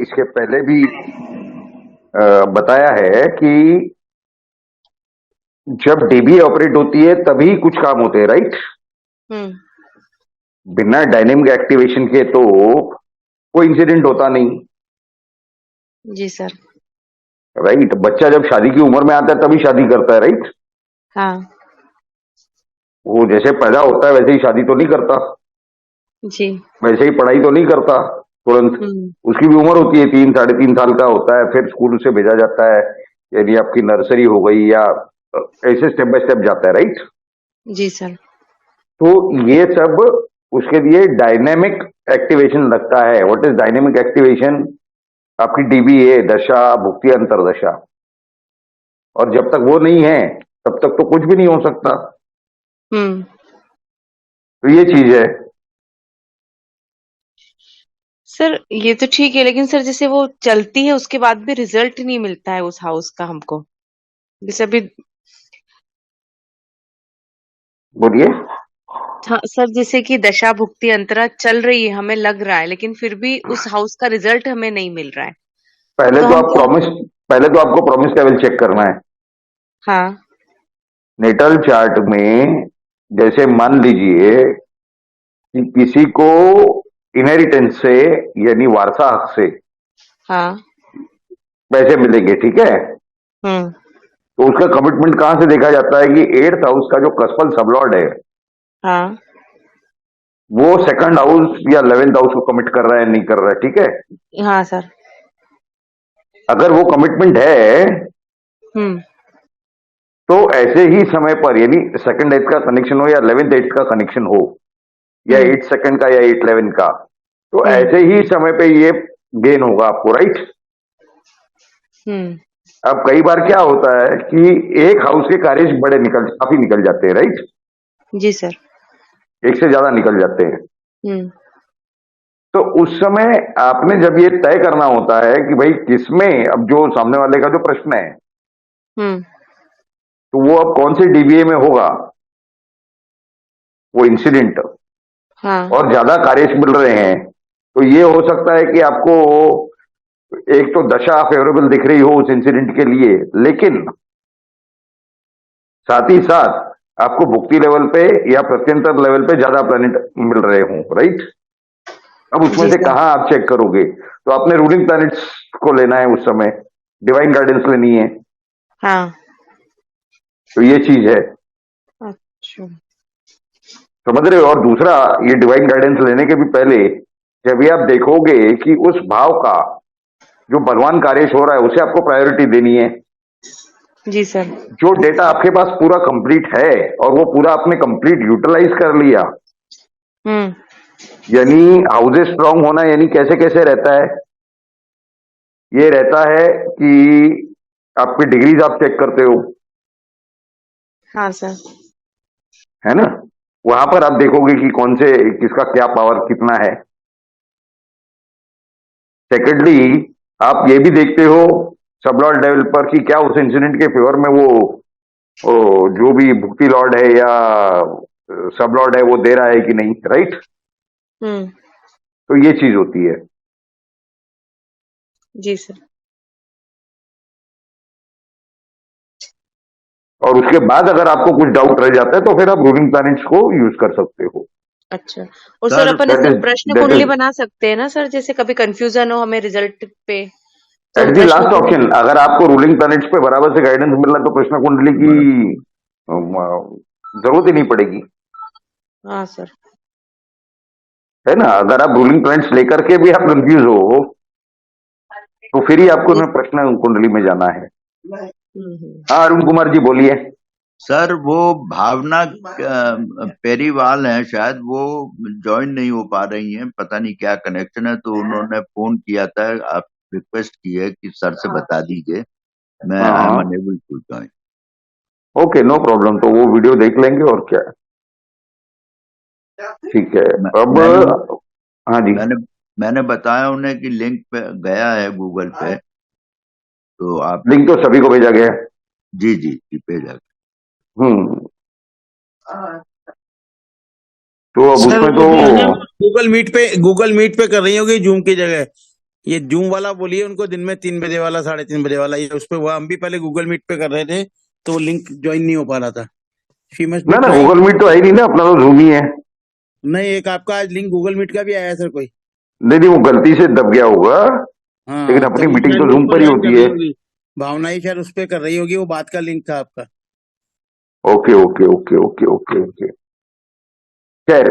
इसके पहले भी बताया है कि जब डीबीए ऑपरेट होती है तभी कुछ काम होते हैं, राइट? हम्म। बिना डायनेमिक एक्टिवेशन के तो कोई इंसिडेंट होता नहीं, जी सर। राइट? बच्चा जब शादी की उम्र में आता है तभी शादी करता है, राइट? हाँ। वो जैसे पैदा होता है वैसे ही शादी तो नहीं करता, जी। वैसे ही पढ़ाई तो नहीं करता तुरंत। हम्म। उसकी भी उम्र होती है, 3 साढ़े 3 साल का होता है, फिर स्कूल उसे भेजा जाता है, यानी आपकी नर्सरी हो गई या ऐसे स्टेप बाय स्टेप जाता है, राइट? जी सर। तो ये सब उसके लिए डायनेमिक एक्टिवेशन लगता है। What is dynamic activation? आपकी डीबीए दशा, भुक्ति अंतरदशा, और जब तक वो नहीं है तब तक तो कुछ भी नहीं हो सकता। हम्म। तो ये चीज है। सर ये तो ठीक है, लेकिन सर जैसे वो चलती है उसके बाद भी रिजल्ट नहीं मिलता है उस हाउस का हमको। जैसे अभी। बोलिए। हाँ सर, जैसे कि दशा भुक्ति अंतरा चल रही है, हमें लग रहा है, लेकिन फिर भी उस हाउस का रिजल्ट हमें नहीं मिल रहा है। पहले तो तो हम आप क्या। प्रॉमिस पहले तो आपको प्रॉमिस लेवल चेक करना है हाँ। नेटल चार्ट में। जैसे मान लीजिए कि किसी को इनहेरिटेंस से, यानी वारसा हक से हाँ। पैसे मिलेंगे, ठीक है? हम्म। तो उसका कमिटमेंट कहां से देखा जाता है कि एट्थ हाउस का जो कस्पल सबलॉर्ड है हाँ। वो सेकंड हाउस या 11th हाउस को कमिट कर रहा है नहीं कर रहा है, ठीक है? हाँ सर। अगर वो कमिटमेंट है हम्म। तो ऐसे ही समय पर, यानी सेकंड एथ का कनेक्शन हो या 11th एथ का कनेक्शन हो या हम्म। 8 सेकंड का या 8 11 का, तो हम्म। ऐसे ही समय पे ये गेन होगा आपको, राइट? हम्म। अब कई बार क्या होता है कि एक हाउस के कार्य बड़े काफी निकल जाते हैं, राइट? जी सर। एक से ज्यादा निकल जाते हैं। हम्म। तो उस समय आपने जब ये तय करना होता है कि भाई किसमें, अब जो सामने वाले का जो प्रश्न है हम्म। तो वो अब कौन से डीबीए में होगा वो इंसिडेंट, हाँ। और ज्यादा कार्य मिल रहे हैं, तो ये हो सकता है कि आपको एक तो दशा फेवरेबल दिख रही हो उस इंसिडेंट के लिए, लेकिन साथ ही साथ आपको भुक्ति लेवल पे या प्रत्यंतर लेवल पे ज्यादा प्लैनेट मिल रहे हों, राइट? अब उसमें जी से सर। कहां आप चेक करोगे? तो आपने रूलिंग प्लैनेट्स को लेना है उस समय, डिवाइन गाइडेंस लेनी है। हाँ। तो ये चीज है, अच्छा। समझ रहे हो? और दूसरा, ये डिवाइन गाइडेंस लेने के भी पहले जब ये आप देखोगे कि उस भाव का जो बलवान कार्य हो रहा है उसे आपको प्रायोरिटी देनी है। जी सर। जो डेटा आपके पास पूरा कंप्लीट है और वो पूरा आपने कंप्लीट यूटिलाइज कर लिया, हम्म। यानी हाउसेस स्ट्रांग होना, यानी कैसे कैसे रहता है? ये रहता है कि आपकी डिग्रीज आप चेक करते हो, हाँ सर। है ना? वहां पर आप देखोगे कि कौन से, किसका क्या पावर कितना है। सेकेंडली, आप ये भी देखते हो सब लॉर्ड लेवल पर कि क्या उस इंसिडेंट के फेवर में वो जो भी भुक्ति लॉर्ड है या सब लॉर्ड है वो दे रहा है कि नहीं, राइट? हम्म। तो ये चीज होती है। जी सर। और उसके बाद अगर आपको कुछ डाउट रह जाता है तो फिर आप रूलिंग प्लैनेट्स को यूज कर सकते हो। अच्छा। और सर सर अपन दैट ऐसे इज प्रश्न दैट कुंडली इज बना सकते हैं ना सर, जैसे कभी कंफ्यूजन हो हमें रिजल्ट पे, तो एट हम द प्रश्न लास्ट कुंडली। ऑप्शन, अगर आपको रूलिंग प्लैनेट्स पे बराबर से गाइडेंस मिल रहा है तो प्रश्न कुंडली की अम, जरूरत ही नहीं पड़ेगी, हाँ सर। है ना? अगर आप रूलिंग प्लैनेट्स लेकर के भी आप कंफ्यूज हो तो फिर ही आपको जी। ना प्रश्न कुंडली में जाना है। हम्म। हाँ, अरुण कुमार जी बोलिए। सर वो भावना पेरीवाल है शायद, वो ज्वाइन नहीं हो पा रही हैं, पता नहीं क्या कनेक्शन है, तो उन्होंने फोन किया था, आप रिक्वेस्ट की है कि सर से बता दीजिए, मैं हाँ आई एम हाँ, unable to join. Okay, no problem, तो वो वीडियो देख लेंगे और क्या है। ठीक है। अब मैंने हाँ जी, मैंने मैंने बताया उन्हें कि लिंक पे गया है गूगल पे, तो आप। लिंक तो सभी को भेजा गया है। जी जी जी, भेजा। हम्म। तो अब सर उसमें वो तो भी है ना, गूगल मीट पे कर रही होगी जूम की जगह। ये जूम वाला बोलिए उनको, दिन में 3 बजे वाला, 3:30 बजे वाला, ये उस पे वो हम भी पहले गूगल मीट पे कर रहे थे तो वो लिंक ज्वाइन नहीं हो पा रहा था। शी मस्ट बी ना ना, ट्राइंग। गूगल मीट तो है ही नहीं ना, अपना तो जूम ही है। नहीं, एक आपका आज लिंक गूगल मीट का भी आया है सर कोई। नहीं नहीं, वो गलती से दब गया होगा, लेकिन हाँ, अपनी तभी मीटिंग शायद तो वो उस जूम पर पर ही ज्वाइन कर होती रही है। होगी। भावना ही शायद उस पे कर रही होगी, वो बात का लिंक था आपका। Okay okay okay okay okay okay. खैर,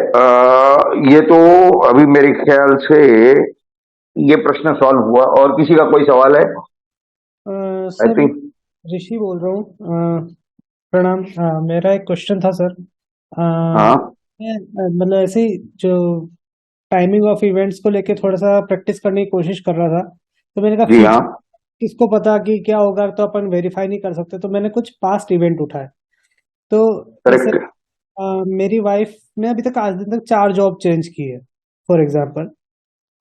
ये तो अभी मेरे ख्याल से ये प्रश्न सॉल्व हुआ। और किसी का कोई सवाल है? आई सर, थिंक। ऋषि बोल रहा हूँ। प्रणाम। मेरा एक क्वेश्चन था सर। हाँ मैं मतलब ऐसे ही जो टाइमिंग ऑफ इवेंट्स को लेके थोड़ा सा प्रैक्टिस करने की कोशिश कर रहा था, तो मैंने कहा जी हाँ, फ्यूचर किसको पता कि क्या होगा, तो अपन वेरीफाई नहीं कर सकते, तो मैंने कुछ पास्ट इवेंट उठाए। तो जैसे करेक्ट। मेरी वाइफ ने अभी तक आज दिन तक 4 जॉब चेंज की है, फॉर एग्जाम्पल।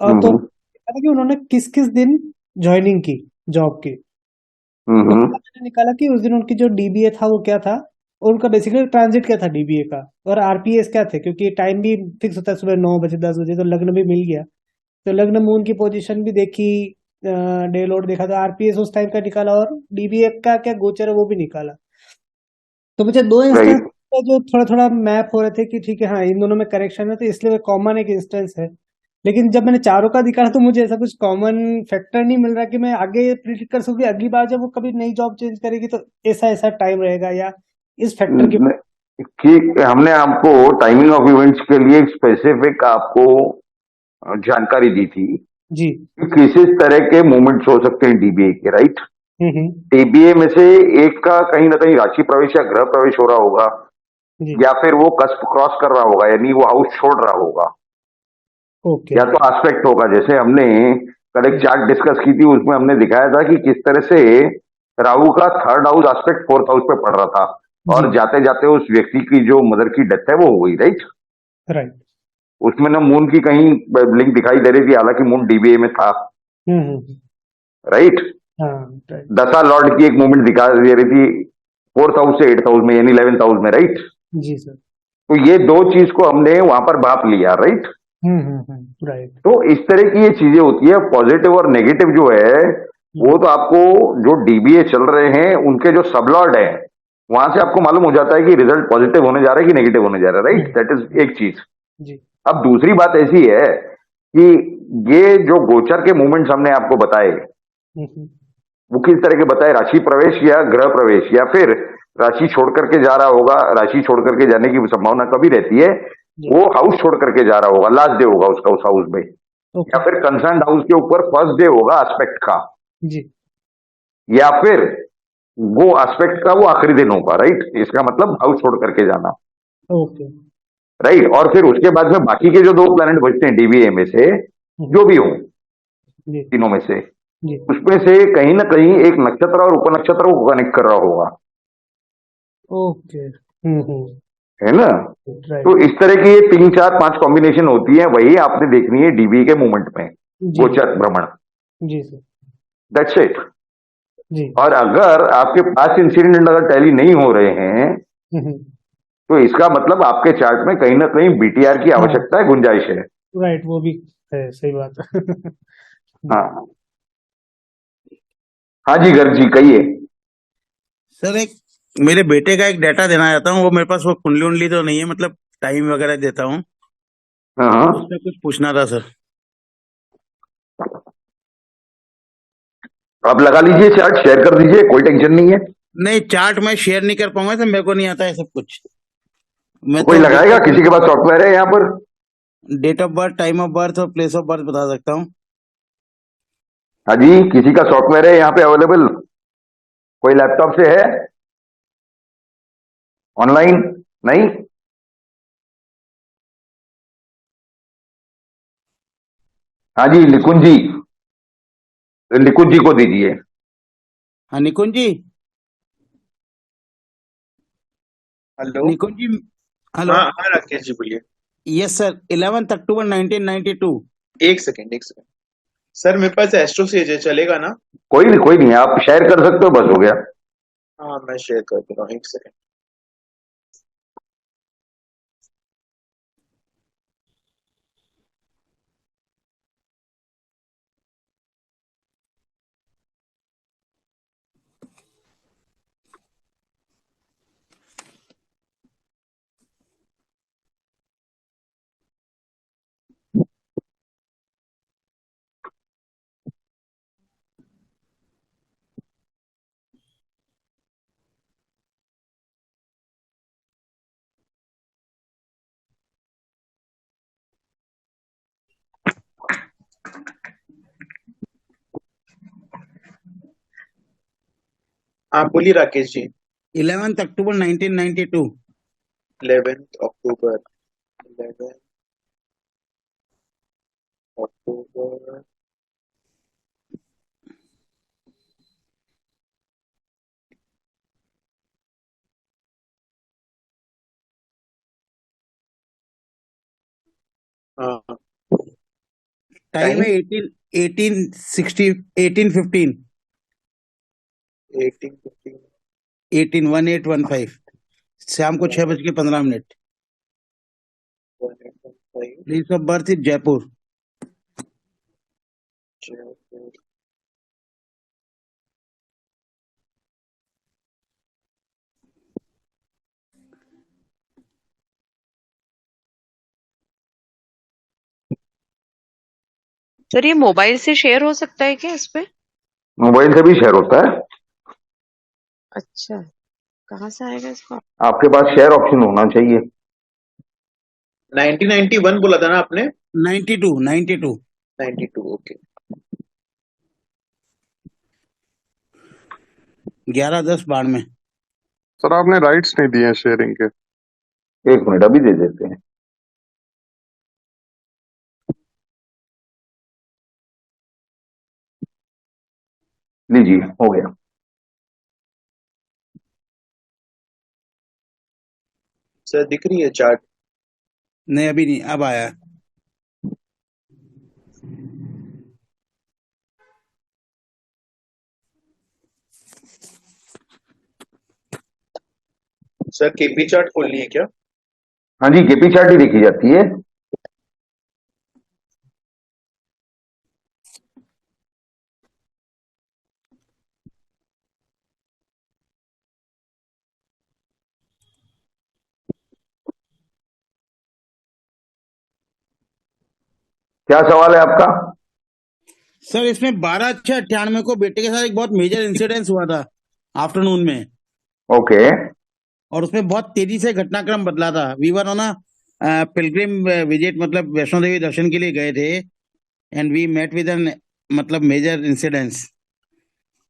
और तो हम्म पता कि उन्होंने किस किस दिन ज्वाइनिंग की जॉब की। उसका हम्म। मैंने निकाला कि उस दिन उनकी जो डीबीए था वो क्या था, और उनका बेसिकली ट्रांजिट क्या था डीबीए का, और आरपीएस क्या थे, क्योंकि टाइम भी फिक्स होता है सुबह 9 बजे 10 बजे, तो लग्न भी मिल गया। तो लग्न मून की पोजीशन भी देखी, डे लोड देखा, तो आरपीएस उस टाइम का निकाला, और डीबीए का क्या गोचर है वो भी निकाला। तो मुझे 2 इंस्टेंस राइट। जो थोड़ा थोड़ा मैप हो रहे थे कि ठीक है, हाँ इन दोनों में करेक्शन है, तो इसलिए वो कॉमन एक इंस्टेंस है। लेकिन जब मैंने चारों का दिखा तो मुझे ऐसा कुछ कॉमन फैक्टर नहीं मिल रहा कि मैं आगे प्रिडिक्ट कर सकूं कि अगली बार जब वो कभी नई जॉब चेंज करेगी तो ऐसा ऐसा टाइम रहेगा, या इस फैक्टर की। कि हमने आपको टाइमिंग ऑफ इवेंट्स के लिए एक स्पेसिफिक आपको जानकारी दी थी जी। कि किस इस तरह के मूवमेंट्स हो सकते हैं डीबीए के, राइट? हम्म। डीबीए में से एक का कहीं ना कहीं राशि प्रवेश या ग्रह प्रवेश हो रहा होगा, जी। या फिर वो कस्प क्रॉस कर रहा होगा, यानी वो हाउस छोड़ रहा होगा, ओके। या तो एस्पेक्ट होगा। जैसे हमने कल एक चार्ट डिस्कस की थी, उसमें हमने दिखाया था कि किस तरह से राहु का third house aspect fourth house पे पड़ रहा था, जी। और जाते जाते उस व्यक्ति की जो मदर की डेथ है वो हो गई, राइट? राइट। उसमें ना मून की कहीं लिंक दिखाई दे रही थी, हालांकि मून डीबीए में था, हम्म। राइट? हाँ। राइट। दशा लॉर्ड की एक मूवमेंट दिखा दे रही थी फोर्थ हाउस से एट्थ हाउस में, यानी 11th हाउस में, राइट? जी सर। तो ये दो चीज को हमने वहां पर भाप लिया, राइट? राइट। तो इस तरह की ये चीजें होती है। पॉजिटिव और नेगेटिव जो है वो तो आपको, जो डीबीए चल रहे हैं उनके जो सबलॉर्ड है वहां से आपको मालूम हो जाता है कि रिजल्ट पॉजिटिव होने जा रहा है कि नेगेटिव होने जा रहा है, राइट? दैट इज एक चीज। जी। अब दूसरी बात ऐसी है कि ये जो गोचर के मूवमेंट्स हमने आपको बताए, वो किस तरह के बताए? राशि प्रवेश या ग्रह प्रवेश, या फिर राशि छोड़ करके जा रहा होगा, राशि छोड़ करके जाने की संभावना कभी रहती है, जी। वो हाउस छोड़ करके जा रहा होगा, लास्ट डे होगा उसका उस हाउस में, ओके। या फिर कंसर्न हाउस के ऊपर फर्स्ट डे होगा एस्पेक्ट का, जी। या फिर वो एस्पेक्ट का वो आखिरी दिन होगा, राइट? इसका मतलब हाउस छोड़ करके जाना, ओके। राइट? और फिर उसके बाद में बाकी के जो दो प्लैनेट बचते हैं डीबीए में से, जो भी हो जी। तीनों में से, जी। उसमें से कहीं ना कहीं एक नक्षत्र और उपनक्षत्र को कनेक्ट कर रहा होगा, ओके। है ना? राइट। तो इस तरह की ये 3 4 5 कॉम्बिनेशन होती है, वही आपने देखनी है डीबी के मूवमेंट में, जी। गोचर भ्रमण। जी सर। दैट्स इट। जी। और अगर आपके पास इंसिडेंट अगर टैली नहीं हो रहे हैं, तो इसका मतलब आपके चार्ट में कहीं ना कहीं बीटीआर की हाँ। आवश्यकता है, गुंजाइश है। राइट, वो भी है, सही बात है। हाँ हाँ जी, गर्ग जी कहिए। सर, एक मेरे बेटे का एक डाटा देना चाहता हूँ। वो मेरे पास वो कुंडली उंडली तो नहीं है, मतलब टाइम वगैरह देता हूँ, हाँ हाँ, उसका कुछ पूछना था सर। आप लगा लीजिए चार्ट, शेयर कर दीजिए, कोई टेंशन नहीं है। नहीं, चार्ट मैं शेयर नहीं कर पाऊंगा सर, मेरे को नहीं आता है सब कुछ। मैं तो कोई तो लगाएगा? किसी के पास सॉफ्टवेयर है यहाँ पर? Date of birth, time of birth और प्लेस ऑफ बर्थ बता सकता हूँ। हाँ जी, किसी का सॉफ्टवेयर है यहाँ पे अवेलेबल? कोई लैपटॉप से है ऑनलाइन? नहीं? हाँ जी, निकुंज जी, निकुंज जी को दीजिए। हाँ निकुंज जी। हेलो। निकुंज जी। हेलो। हाँ हाँ, राकेश जी बोलिए। यस सर, 11 अक्टूबर 1992। एक सेकेंड एक सेकेंड। सर मेरे पास एस्ट्रो सेज है, चलेगा ना? कोई नहीं, आप शेयर कर सकते हो, बस हो गया। हाँ मैं शेयर कर दे रहा हूँ, एक सेकेंड। आप बोलिए राकेश जी। 11 अक्टूबर 1992। 11 अक्टूबर 11 अक्टूबर हाँ टाइम है टाइम 1860 1815 1815 181815 शाम को 6:15। 1815 place of birth is Jaipur. Jaipur. Sir ये मोबाइल से शेयर हो सकता है क्या इस पे? मोबाइल से भी शेयर होता है। अच्छा, कहाँ से आएगा इसका? आपके पास शेयर ऑप्शन होना चाहिए। 1991 बोला था ना आपने? 92 92 92 ओके। 11/10/92। सर आपने राइट्स नहीं दिए हैं शेयरिंग के। एक मिनट अभी दे देते हैं। लीजिए हो गया। सर दिख रही है चार्ट? नहीं अभी नहीं, अब आया। सर केपी चार्ट खोल लिए क्या? हाँ जी, केपी चार्ट ही देखी जाती है। क्या सवाल है आपका? सर इसमें 12/6/98 को बेटे के साथ एक बहुत मेजर इंसिडेंस हुआ था आफ्टरनून में, ओके और उसमें बहुत तेजी से घटनाक्रम बदला था। We were on a pilgrim visit, मतलब वैष्णो देवी दर्शन के लिए गए थे, and we met with an मतलब मेजर इंसिडेंस।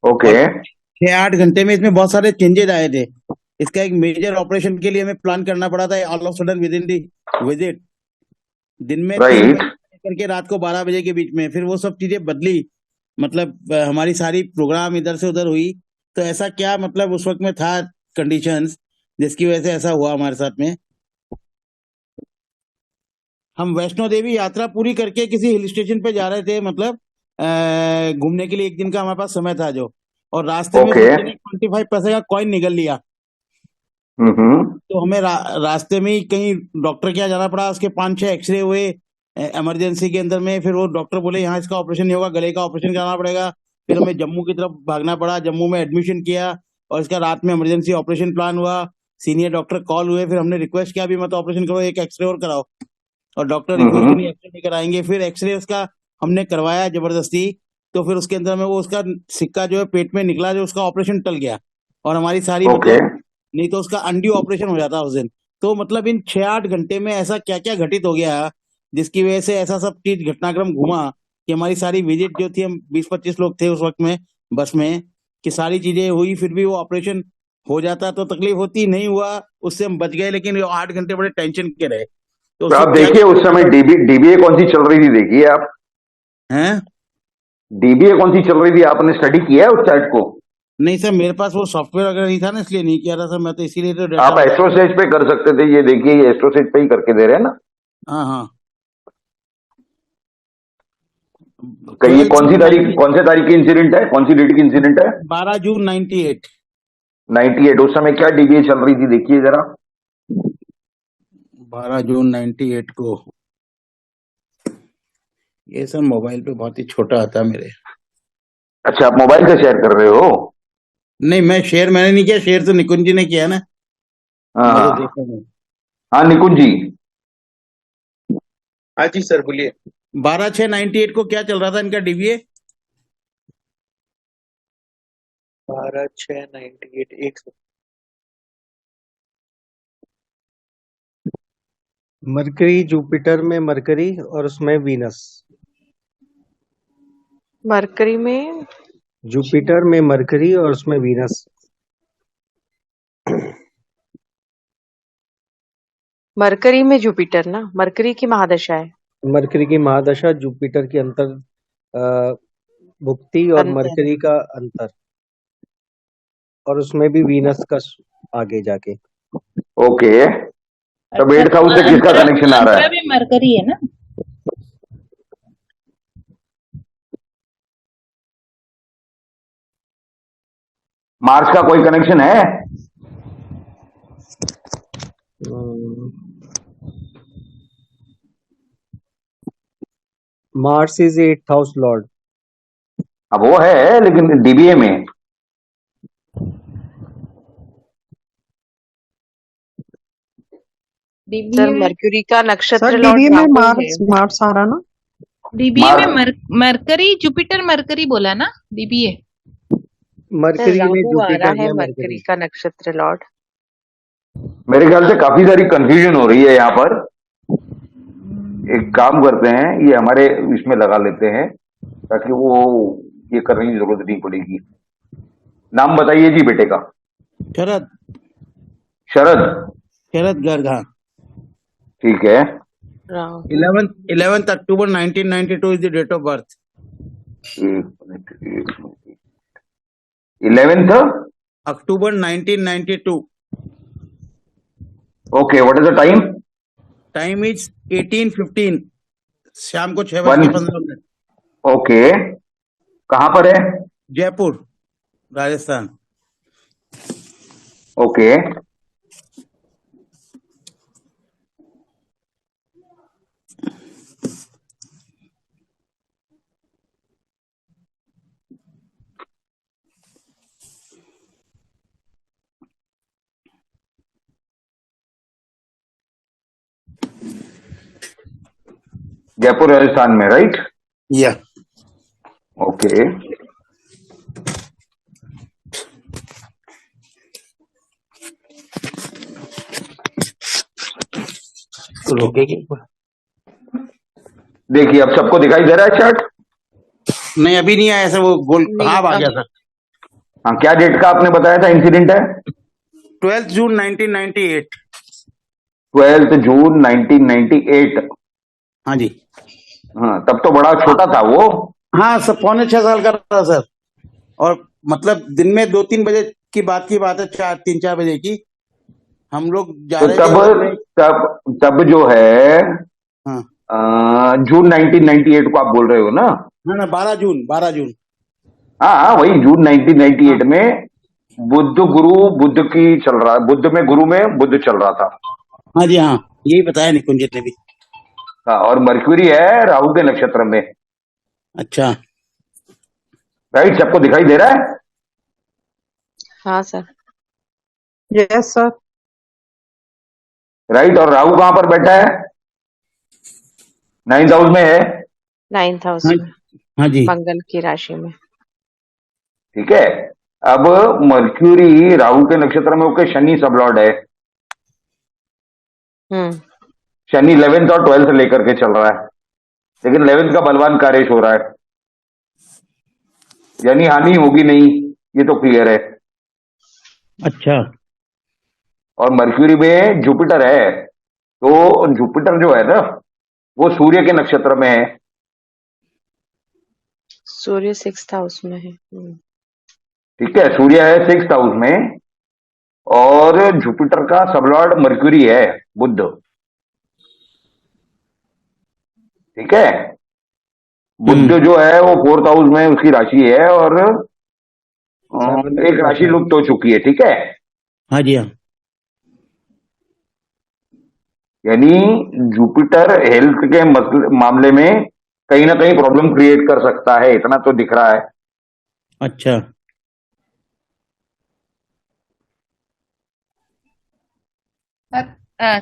ओके और 6-8 घंटे में इसमें बहुत सारे चेंजेस आए थे। इसका एक मेजर ऑपरेशन के लिए हमें प्लान करना पड़ा था all of sudden with in the visit. दिन में 3 राइट। बजे करके रात को 12 बजे के बीच में फिर वो सब चीजें बदली। मतलब हमारी सारी प्रोग्राम इधर से उधर हुई। तो ऐसा क्या मतलब उस वक्त में था कंडीशंस जिसकी वजह से ऐसा हुआ हमारे साथ में। हम वैष्णो देवी यात्रा पूरी करके किसी हिल स्टेशन पे जा रहे थे, मतलब घूमने के लिए। एक दिन का हमारे पास समय था जो, और रास्ते में उस ओके बच्चे ने 25 पैसे का कॉइन निकल लिया। हम्म। तो हमें रास्ते में ही कहीं डॉक्टर के यहाँ जाना पड़ा। उसके 5-6 एक्सरे हुए इमरजेंसी के अंदर में। फिर वो डॉक्टर बोले यहाँ इसका ऑपरेशन नहीं होगा, गले का ऑपरेशन कराना पड़ेगा। फिर हमें जम्मू की तरफ भागना पड़ा, जम्मू में एडमिशन किया, और इसका रात में इमरजेंसी ऑपरेशन प्लान हुआ। सीनियर डॉक्टर कॉल हुए, फिर हमने रिक्वेस्ट किया भी मत ऑपरेशन करो, एक एक्सरे और कराओ। और डॉक्टर रिक्वेस्ट नहीं, एक्सरे नहीं कराएंगे। फिर एक्सरे उसका हमने करवाया जबरदस्ती। तो फिर उसके अंदर में वो उसका सिक्का जो है पेट में निकला, जो उसका ऑपरेशन टल गया। और हमारी सारी ओके मतलब, नहीं तो उसका अनड्यू ऑपरेशन हो जाता उस दिन। तो मतलब इन 6-8 घंटे में ऐसा क्या क्या घटित हो गया जिसकी वजह से ऐसा सब चीज घटनाक्रम घुमा कि हमारी सारी विजिट जो थी, हम 20-25 लोग थे उस वक्त में बस में, कि सारी चीजें हुई। फिर भी वो ऑपरेशन हो जाता तो तकलीफ होती, नहीं हुआ उससे हम बच गए। लेकिन वो 8 घंटे बड़े टेंशन के रहे। तो तो उस आप वक्त क्या देखिए उस समय डीबीए कौन सी चल रही थी, देखिए आप। है? डीबीए कौन सी चल रही थी, आपने स्टडी किया है उस चार्ट को? नहीं सर, मेरे पास वो सॉफ्टवेयर वगैरह नहीं था ना, इसलिए नहीं किया था सर। मैं तो इसीलिए तो आप डाटा। एस्ट्रोसेज पे कर सकते थे। ये देखिए, ये एस्ट्रोसेज पे ही करके दे रहे हैं ना। हाँ हाँ। कहिए 12 कौन सी जून तारीख, 98 कौन से तारीख की इंसिडेंट है, कौन सी डेट की इंसिडेंट है? 12 जून 98। 98। उस समय क्या डीबीए चल रही थी, देखिए जरा। 12 जून 98 को ये सर मोबाइल पे बहुत ही छोटा आता है मेरे। अच्छा, आप मोबाइल से शेयर कर रहे हो? नहीं, मैंने नहीं किया, शेयर तो निकुंज जी ने किया ना। मैं तो हाँ देखा हूँ। हाँ निकुंज जी। हाँ जी सर बोलिए। 12/6/98 को क्या चल रहा था इनका डीबीए? 12/6/98 एक सेकंड। मरकरी जुपिटर में मरकरी और उसमें वीनस। मरकरी में जुपिटर में मरकरी और उसमें वीनस। मरकरी में जुपिटर ना, मरकरी की महादशा है। मरकरी की महादशा, जुपिटर की अंतर भुक्ति और अंतर। मरकरी का अंतर, और उसमें भी वीनस का आगे जाके। ओके, तब 8th हाउस से किसका कनेक्शन आ रहा है? में मरकरी है ना। मार्स का कोई कनेक्शन है? Mars is 8th house Lord. अब वो है, लेकिन डीबीए में सर मरकरी का नक्षत्र सर लॉर्ड डीबीए में राहु मार्स है। मार्स आ रहा ना। डीबीए में मरकरी जुपिटर मरकरी बोला ना डीबीए। सर मरकरी में राहु आ रहा जुपिटर है है मरकरी मरकरी। का नक्षत्र लॉर्ड। मेरे ख्याल से काफी सारी कंफ्यूजन हो रही है यहाँ पर। एक काम करते हैं, ये हमारे इसमें लगा लेते हैं ताकि वो ये करने की जरूरत नहीं पड़ेगी। नाम बताइए जी बेटे का। शरद शरद, शरद गर्ग, हाँ। ठीक है। Rahu 11th October 1992 is the date of birth. 11th October 1992. Okay, what is the time? Time is 18:15, शाम को 6:15। ओके, कहाँ पर है? जयपुर, राजस्थान। ओके, जयपुर राजस्थान में, राइट? या ओके, रोकेगी? देखिए अब सबको दिखाई दे रहा है चार्ट? नहीं, अभी नहीं आया सर, वो गोल नहीं, कहाँ आ गया सर? हाँ, क्या डेट का आपने बताया था इंसिडेंट है? 12 जून 1998। 12 जून 1998। हाँ जी। हाँ, तब तो बड़ा छोटा था वो। हाँ सर, 5.25 साल का था सर। और मतलब दिन में 2-3 बजे की बात है, 3-4 बजे की। हम लोग जा तो रहे तब तब जो है हाँ जून 1998 को आप बोल रहे हो ना? ना 12 जून। हाँ, वही जून 1998 में बुद्ध की चल रहा, बुद्ध में गुरु में बुद्ध चल रहा था। हाँ जी, हाँ यही बताया निकुंजित ने भी। हाँ, और मरक्यूरी है राहु के नक्षत्र में। अच्छा, राइट, सबको दिखाई दे रहा है? हाँ सर। Yes sir. राइट, और राहु कहाँ पर बैठा है? 9th हाउस में है। 9th हाउस हाँ, में, हाँ जी। मंगल की राशि में। ठीक है, अब मरक्यूरी राहु के नक्षत्र में होकर शनि सबलॉर्ड है। शनि 11th और 12th लेकर के चल रहा है, लेकिन 11th का बलवान कार्य हो रहा है, यानी हानि होगी नहीं, ये तो क्लियर है। अच्छा, और मरक्यूरी में जुपिटर है, तो जुपिटर जो है ना वो सूर्य के नक्षत्र में है। सूर्य 6th हाउस में है। ठीक है, सूर्य है 6th हाउस में, और जुपिटर का सबलॉर्ड मरक्यूरी है बुध। ठीक है, बुध जो है वो 4th हाउस में उसकी राशि है, और एक राशि लुप्त हो चुकी है। ठीक है, हाँ जी, हाँ। यानी जुपिटर हेल्थ के मामले में कहीं ना कहीं प्रॉब्लम क्रिएट कर सकता है, इतना तो दिख रहा है। अच्छा,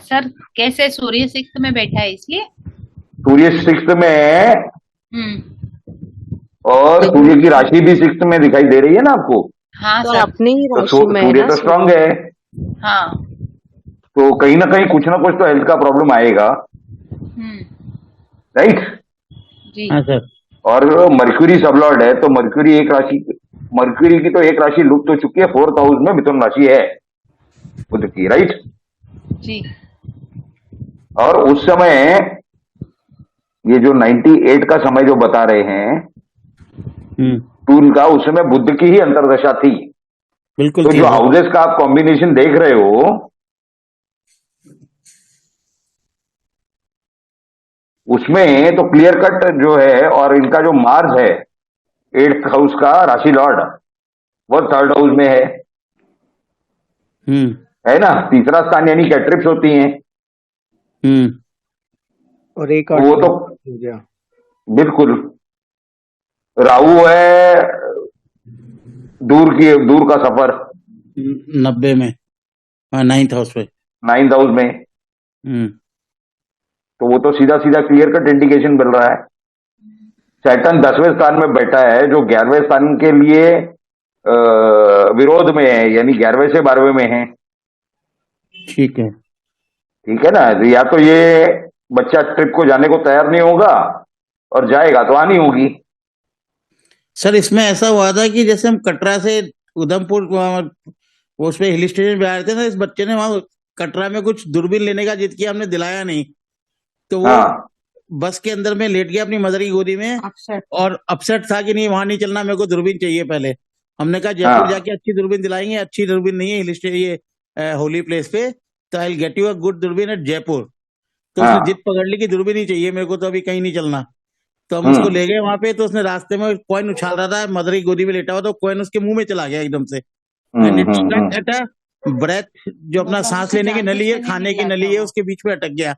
सर कैसे सूर्य 6th में बैठा है इसलिए? सूर्य 6th में है, और सूर्य की राशि भी 6th में दिखाई दे रही है ना आपको? हाँ सर सर। अपनी ही तो राशि में है सूर्य ना तो स्ट्रांग है, हाँ। तो कहीं ना कुछ तो हेल्थ का प्रॉब्लम आएगा, राइट? जी हाँ सर। और मरक्यूरी सबलॉर्ड है, तो मरक्यूरी की तो एक राशि लुप्त हो चुकी है, 4th हाउस में मिथुन राशि है। बुध की, राइट। जी। और उस समय ये जो 98 का समय जो बता रहे हैं टूल का, उस समय बुध की ही अंतर्दशा थी। बिल्कुल तो थी जो सर। हाउसेस का आप कॉम्बिनेशन देख रहे हो, उसमें तो क्लियर कट जो है, और इनका जो मार्स है 8th हाउस का राशि लॉर्ड, वो 3rd हाउस में है ना। तीसरा स्थान यानी कैट्रिप्स होती हैं, और एक तो वो तो हो गया। बिल्कुल। राहु है दूर का सफर 90 में, हाँ 9th हाउस पे। 9th हाउस में, तो वो तो सीधा सीधा क्लियर कट इंडिकेशन मिल रहा है। सैटर्न 10वें स्थान में बैठा है, जो 11वें स्थान के लिए विरोध में है, यानी 11वें से 12वें में है। ठीक है। ठीक है ना। तो या तो ये बच्चा ट्रिप को जाने को तैयार नहीं होगा, और जाएगा तो आनी होगी। सर इसमें ऐसा हुआ था कि जैसे हम कटरा से उधमपुर उस पे हिल स्टेशन पे आए थे ना, इस बच्चे ने वहां कटरा में कुछ दूरबीन लेने का जिद किया, हमने दिलाया नहीं, तो वो हाँ बस के अंदर में लेट गया अपनी मदर की गोदी में, और अपसेट था कि नहीं वहां नहीं चलना, मेरे को दूरबीन चाहिए पहले। हमने कहा जयपुर हाँ जाके अच्छी दूरबीन दिलाएंगे, अच्छी दूरबीन नहीं है हिल स्टेशन ये होली प्लेस पे, तो I get you a good दूरबीन एट जयपुर। तो उसने जिद हाँ। पकड़ ली कि दूरबीन ही चाहिए मेरे को, तो अभी कहीं नहीं चलना। तो हम उसको ले गए वहां पे, तो उसने रास्ते में कॉइन उछाल रहा था, मदर की गोदी में लेटा हुआ, तो कॉइन उसके मुंह में चला गया एकदम से, and it stuck at a breath, जो अपना सांस लेने की नली है, खाने की नली है, उसके बीच में अटक गया।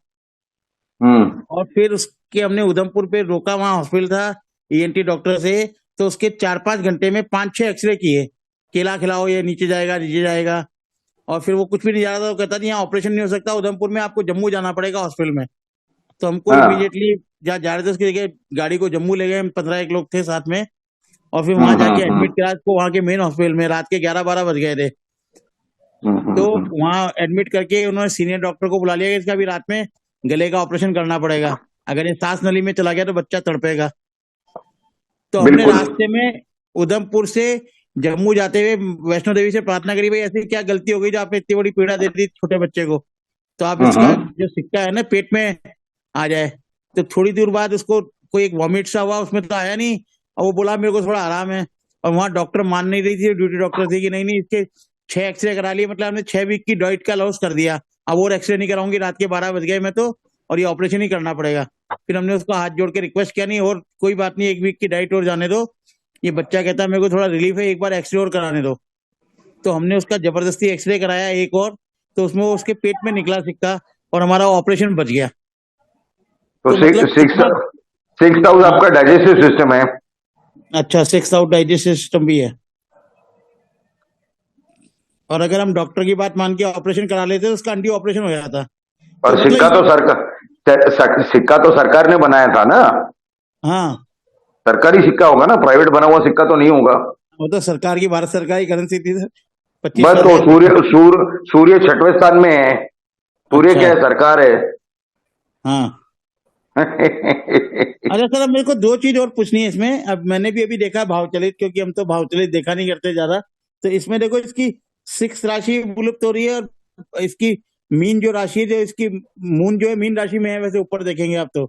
और फिर उसके हमने उधमपुर पे रोका, वहां हॉस्पिटल था ईएनटी डॉक्टर से, तो उसके 4-5 घंटे में 5-6 एक्सरे किए, केला खिलाओ ये नीचे जाएगा, और फिर वो कुछ भी नहीं जा रहा था। वो कहता नहीं यहाँ ऑपरेशन नहीं हो सकता उधमपुर में, आपको जम्मू जाना पड़ेगा हॉस्पिटल में। तो हमको इमीडिएटली जहाँ जा रहे थे उसकी जगह गाड़ी को जम्मू ले गए, हम 15 लोग थे साथ में, और फिर वहां जाके एडमिट करा उसको, वहां के मेन हॉस्पिटल में। रात के 11-12 बज गए थे, तो वहां एडमिट करके उन्होंने सीनियर डॉक्टर को बुला लिया कि इसका भी रात में गले का ऑपरेशन करना पड़ेगा, अगर ये सांस नली में चला गया तो बच्चा तड़पेगा। तो हमने बिल्कुल। रास्ते में उधमपुर से जम्मू जाते हुए वैष्णो देवी से प्रार्थना करी, भाई ऐसी क्या गलती हो गई जो आपने इतनी बड़ी पीड़ा दे दी छोटे बच्चे को, तो आप इसका जो सिक्का है ना पेट में आ जाए। तो थोड़ी देर बाद उसको कोई एक वॉमिट सा हुआ, उसमें तो आया नहीं, और वो बोला मेरे को थोड़ा आराम है। और वहां डॉक्टर मान नहीं रही थी, ड्यूटी डॉक्टर थी कि नहीं इसके 6 एक्सरे करा लिए, मतलब हमने 6 वीक की डाइट का लॉस कर दिया, अब और एक्सरे नहीं कराऊंगी, रात के 12 बज गए मैं तो, और ये ऑपरेशन ही करना पड़ेगा। फिर हमने उसको हाथ जोड़ के रिक्वेस्ट किया, नहीं और कोई बात नहीं, 1 वीक की डाइट और जाने दो, ये बच्चा कहता है मेरे को थोड़ा रिलीफ है, एक बार एक्सरे और कराने दो। तो हमने उसका जबरदस्ती एक्सरे कराया एक और, तो उसमें वो उसके पेट में निकला सिक्का, और हमारा ऑपरेशन बच गया। तो मतलब सिक्स हाउस आपका डाइजेस्टिव सिस्टम है। अच्छा, 6 आउट डाइजेस्टिव सिस्टम भी है, और अगर हम डॉक्टर की बात मान के ऑपरेशन करा लेते तो उसका अंडी ऑपरेशन हो जाता। और तो सिक्का तो सरकार ने बनाया था ना। हाँ, सरकारी सिक्का होगा ना, प्राइवेट बना हुआ सिक्का तो नहीं होगा। वो तो सरकार की, भारत सरकार की करेंसी थी सर, 25 बस तो सूर्य 6वें स्थान में है। सूर्य अच्छा। क्या है, सरकार है। हाँ अच्छा सर, अब मेरे को 2 चीज और पूछनी है इसमें। अब मैंने भी अभी देखा भावचलित, क्योंकि हम तो भावचलित देखा नहीं करते ज्यादा, तो इसमें देखो इसकी 6 राशि विलुप्त हो रही है, और इसकी मीन जो राशि है, जो इसकी मून जो है मीन राशि में है, वैसे ऊपर देखेंगे आप तो,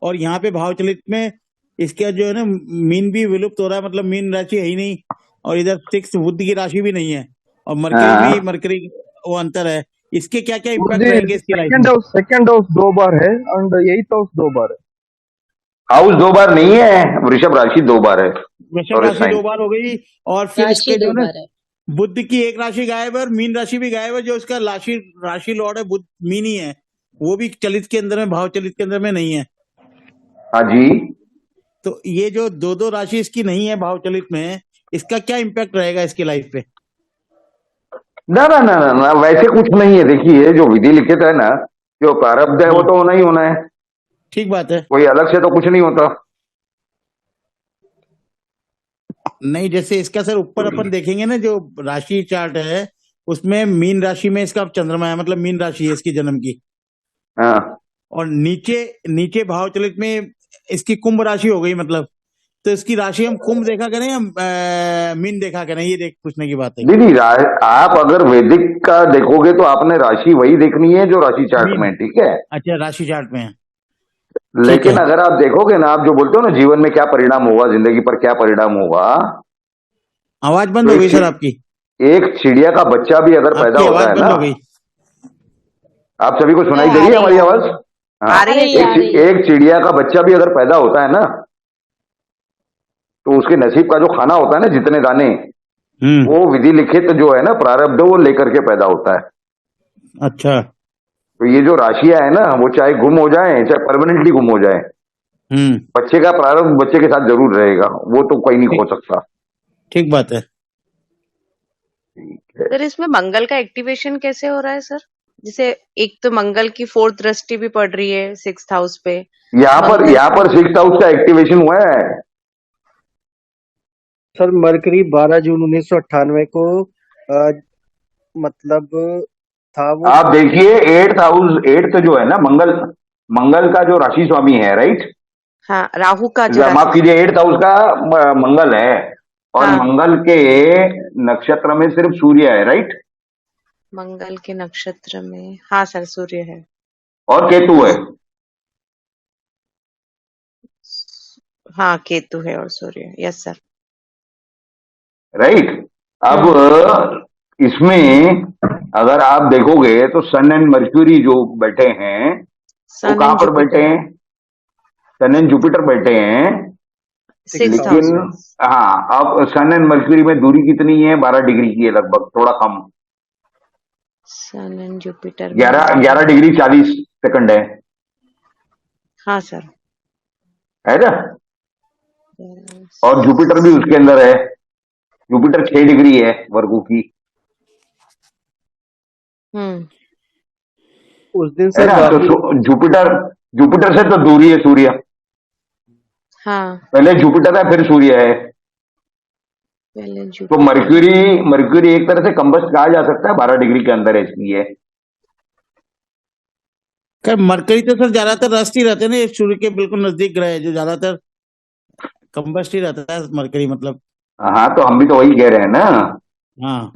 और यहाँ पे भावचलित में इसका जो है ना मीन भी विलुप्त हो रहा है, मतलब मीन राशि है ही नहीं, और इधर 6 बुध की राशि भी नहीं है, और मरकरी वो अंतर है। इसके क्या क्या इम्पैक्ट रहेंगे इसकी लाइफ में? सेकंड हाउस 2 बार है एंड 8th हाउस 2 बार है। हाउस 2 बार नहीं है, वृषभ राशि 2 बार है। वृषभ राशि 2 बार हो गई, और फिर इसके जो ना बुध की एक राशि गायब है और मीन राशि भी गायब है, जो इसका राशि लॉर्ड है बुध मीन ही है, वो भी चलित के अंदर में, भाव चलित के अंदर में नहीं है। हाँ जी। तो ये जो 2 राशि इसकी नहीं है भाव चलित में, इसका क्या इम्पैक्ट रहेगा इसकी लाइफ पे? ना ना ना ना ना, वैसे कुछ नहीं है। देखिए जो विधि लिखित है ना, जो प्रारब्ध है वो तो होना ही होना है। ठीक बात है। कोई अलग से तो कुछ नहीं होता। नहीं, जैसे इसका सर ऊपर अपन देखेंगे ना, जो राशि चार्ट है उसमें मीन राशि में इसका चंद्रमा है, मतलब मीन राशि है इसकी जन्म की, हाँ और नीचे भाव चलित में इसकी कुंभ राशि हो गई, मतलब तो इसकी राशि हम कुंभ देखा करें या मीन देखा करें, ये देख पूछने की बात है। दीदी आप अगर वैदिक का देखोगे तो आपने राशि वही देखनी है जो राशि चार्ट मीन। में, ठीक है। अच्छा, राशि चार्ट में है। लेकिन है। अगर आप देखोगे ना, आप जो बोलते हो ना जीवन में क्या परिणाम होगा, जिंदगी पर क्या परिणाम होगा, आवाज बंद तो हो गई सर आपकी। एक चिड़िया का बच्चा भी अगर पैदा आपकी होता आवाज है बंद ना, हो गई। आप सभी को सुनाई आ दे रही है रही हमारी है, आवाज? आ हाँ, रही है। एक चिड़िया का बच्चा भी अगर पैदा होता है ना, तो उसके नसीब का जो खाना होता है ना, जितने दाने, वो विधि लिखित जो है ना प्रारब्ध, वो लेकर के पैदा होता है। अच्छा। तो ये जो राशियां है ना, वो चाहे गुम हो जाए, चाहे परमानेंटली गुम हो जाए, बच्चे का प्रारब्ध बच्चे के साथ जरूर रहेगा, वो तो कोई नहीं खो सकता। ठीक बात है। सर इसमें मंगल का एक्टिवेशन कैसे हो रहा है सर? जैसे एक तो मंगल की 4th दृष्टि भी पड़ रही है 6th हाउस पे। यहाँ पर मंगल 6th हाउस का एक्टिवेशन हुआ है। सर मरकरी 12 जून 1998 को मतलब था वो। आप देखिए 8th जो है ना, मंगल का जो राशि स्वामी है, राइट। हाँ, राहु का जो माफ राशि कीजिए, 8th हाउस का मंगल है, और हाँ, मंगल के नक्षत्र में सिर्फ सूर्य है, राइट, मंगल के नक्षत्र में हाँ सर सूर्य है और केतु है। हाँ, केतु है और सूर्य। Yes sir. राइट। अब इसमें अगर आप देखोगे तो सन एंड मर्क्यूरी जो बैठे हैं, वो सन कहां एंड पर बैठे हैं? सन एंड जुपिटर बैठे हैं। 6th हाउस लेकिन में। हाँ, अब सन एंड मर्क्यूरी में दूरी कितनी है? 12 डिग्री की है लगभग, थोड़ा कम। सन एंड जुपिटर 11 डिग्री 40 सेकंड है। हाँ सर। है ना? और जुपिटर भी उसके अंदर है। जुपिटर 6 डिग्री है वर्गो की। उस दिन है सर ना? तो जुपिटर से तो दूरी है सूर्य। हाँ, पहले जुपिटर है, फिर सूर्य है। पहले तो जुपिटर। मर्क्यूरी एक तरह से कंबस्ट कहा जा सकता है, 12 डिग्री के अंदर है इसलिए। मरकरी तो सर ज्यादातर रस्ट ही रहते हैं ना, ये सूर्य के बिल्कुल नजदीक ग्रह है जो ज्यादातर कंबस्ट ही रहता है मरकरी, मतलब। हाँ, तो हम भी तो वही कह रहे हैं ना। हाँ।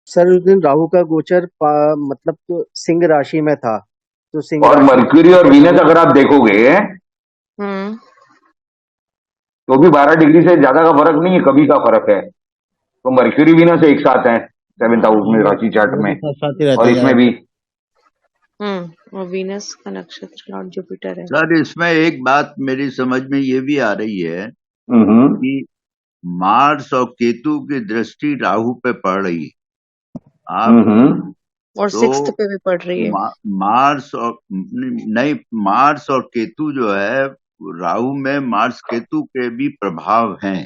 सर उस दिन राहु का गोचर मतलब तो सिंह राशि में था, तो सिंह और राशि मर्क्यूरी और वीनस अगर आप देखोगे तो भी 12 डिग्री से ज्यादा का फर्क नहीं है, कभी का फर्क है। तो मर्क्यूरी वीनस एक साथ है 7th हाउस में राशि चार्ट में, साथ ही रहते और हैं इसमें भी। और वीनस का नक्षत्र लॉर्ड जुपिटर है। सर इसमें एक बात मेरी समझ में ये भी आ रही है कि मार्स और केतु की दृष्टि राहु पे पड़ रही है। आप और तो 6th पे भी पड़ रही है। मार्स और केतु जो है, राहु में मार्स केतु के भी प्रभाव हैं,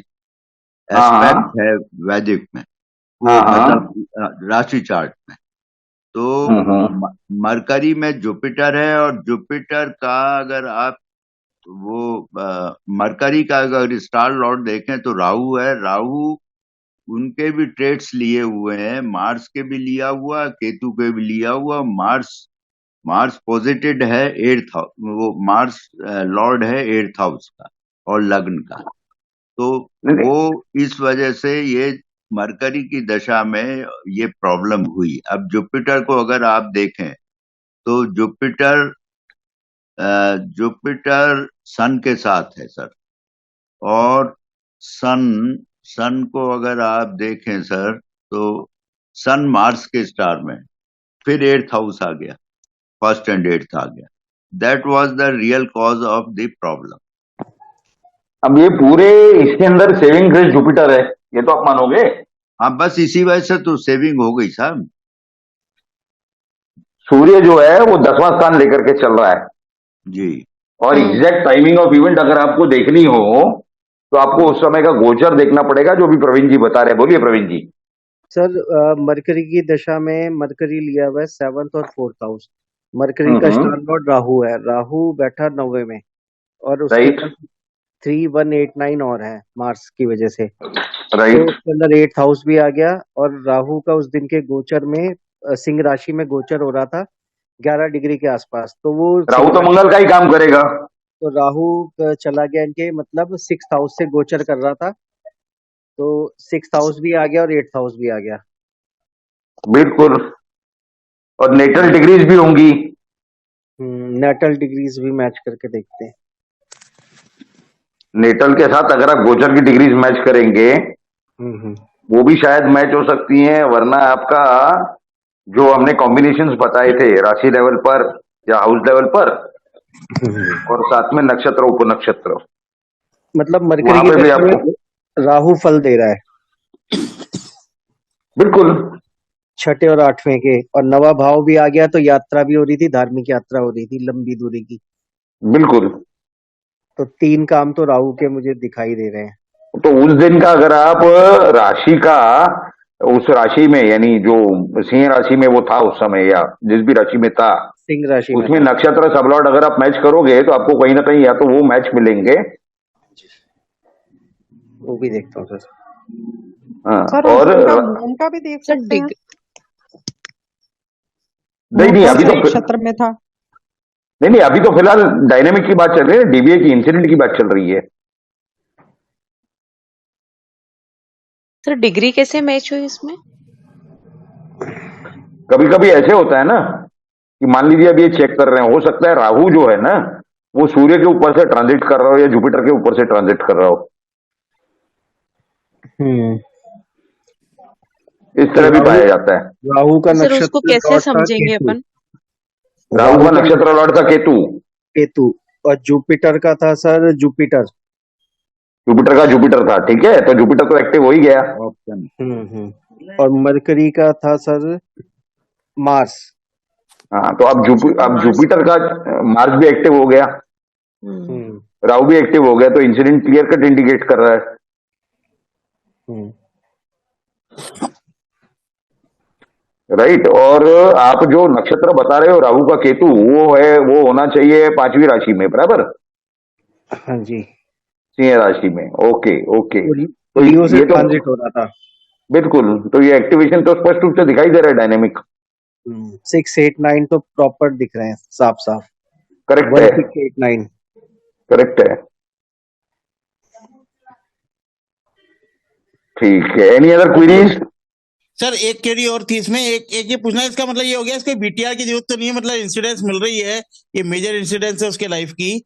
एस्पेक्ट है वैदिक में, मतलब राशि चार्ट में। तो मरकरी में जुपिटर है, और जुपिटर का अगर आप मरकरी का अगर स्टार लॉर्ड देखें तो राहु है। राहु उनके भी ट्रेड्स लिए हुए हैं, मार्स के भी लिया हुआ, केतु के भी लिया हुआ। मार्स पॉजिटेड है 8th हाउस, वो मार्स लॉर्ड है 8th हाउस का और लग्न का। तो वो इस वजह से ये मरकरी की दशा में ये प्रॉब्लम हुई। अब जुपिटर को अगर आप देखें तो जुपिटर सन के साथ है सर, और सन को अगर आप देखें सर तो सन मार्स के स्टार में, फिर 8th हाउस आ गया, 1st and 8th आ गया। That was the real cause of the problem. अब ये पूरे इसके अंदर सेविंग ग्रेस जुपिटर है, ये तो आप मानोगे। हाँ, बस इसी वजह से तो सेविंग हो गई साहब। सूर्य जो है वो 10वां स्थान लेकर के चल रहा है जी, और एग्जैक्ट टाइमिंग ऑफ इवेंट अगर आपको देखनी हो तो आपको उस समय का गोचर देखना पड़ेगा, जो भी प्रवीण जी बता रहे हैं। बोलिए प्रवीण जी। सर मरकरी की दशा में मरकरी लिया हुआ है 7th और 4th हाउस। मरकरी का स्टार लॉर्ड राहु है, राहु बैठा 9वें में, और उसके पास 3, 1, 8, 9 और है मार्स की वजह से। तो उसके अंदर 8th हाउस भी आ गया, और राहु का उस दिन के गोचर में सिंह राशि में गोचर हो रहा था 11 डिग्री के आसपास। तो वो राहु तो मंगल का ही काम करेगा। तो राहु चला गया इनके मतलब 6th हाउस से गोचर कर रहा था, तो 6th हाउस भी आ गया और 8th हाउस भी आ गया। बिल्कुल। और नेटल डिग्रीज भी होंगी। नेटल डिग्रीज भी मैच करके देखते हैं। नेटल के साथ अगर आप गोचर की डिग्रीज मैच करेंगे वो भी शायद मैच हो सकती हैं, वरना आपका जो हमने कॉम्बिनेशंस बताए थे राशि लेवल पर या हाउस लेवल पर और साथ में नक्षत्र उपनक्षत्र, मतलब मरकरी वहां की पे भी दशा में आपको राहु फल दे रहा है बिल्कुल 6ठे और 8वें के, और नवा भाव भी आ गया, तो यात्रा भी हो रही थी, धार्मिक यात्रा हो रही थी लंबी दूरी की, बिल्कुल। तो 3 काम तो राहु के मुझे दिखाई दे रहे हैं। तो उस दिन का अगर आप राशि का उस राशि में यानी जो सिंह राशि में वो था उस समय या जिस भी राशि में था सिंह राशि में उसमें था। नक्षत्र सबलॉट अगर आप मैच करोगे तो आपको कहीं ना kहीं या तो वो मैच मिलेंगे। वो भी देखता हूँ सर। हाँ, सर और उनका मून का भी देख सर सकते हैं। नहीं मून नहीं कौन अभी से तो नक्षत्र में था? नहीं अभी तो फिलहाल डायनेमिक की बात चल रही है, डीबीए की इंसिडेंट की बात चल रही है। सर डिग्री कैसे मैच हुई इसमें? कभी कभी ऐसे होता है ना कि मान लीजिए अब ये चेक कर रहे हैं, हो सकता है राहु जो है ना वो सूर्य के ऊपर से ट्रांजिट कर रहा हो या जुपिटर के ऊपर से ट्रांजिट कर रहा हो, इस तरह भी पाया जाता है। राहु का तो सर उसको नक्षत्र कैसे लॉर्ड था समझेंगे केतु। अपन? राहु का नक्षत्र लॉर्ड था केतु। केतु और जुपिटर का था सर जुपिटर। जुपिटर का ठीक है, तो जुपिटर तो एक्टिव हो ही गया। ऑप्शन और मरकरी का था सर मार्स। हाँ, तो अब जुपिटर का मार्स भी एक्टिव हो गया, राहु भी एक्टिव हो गया, तो इंसिडेंट क्लियर कट इंडिकेट कर रहा है। राइट। और आप जो नक्षत्र बता रहे हो राहु का केतु वो होना चाहिए 5वीं राशि में, बराबर? हाँ जी, सिंह राशि में। ओके ओके, तो लियो से ये तो ट्रांजिट हो रहा था। बिल्कुल, तो ये एक्टिवेशन तो स्पष्ट रूप से दिखाई दे रहा है डायनेमिक। 6, 8, 9 तो प्रॉपर दिख रहे हैं साफ साफ। करेक्ट है, 1, 6, 8, 9 करेक्ट है। ठीक है, एनी अदर क्वेरीज? सर एक क्वेरी और थी इसमें, एक ये पूछना है, इसका मतलब ये हो गया इसके बीटीआर की जरूरत तो नहीं है, मतलब इंसिडेंस मिल रही है, ये मेजर इंसिडेंस है उसके लाइफ की,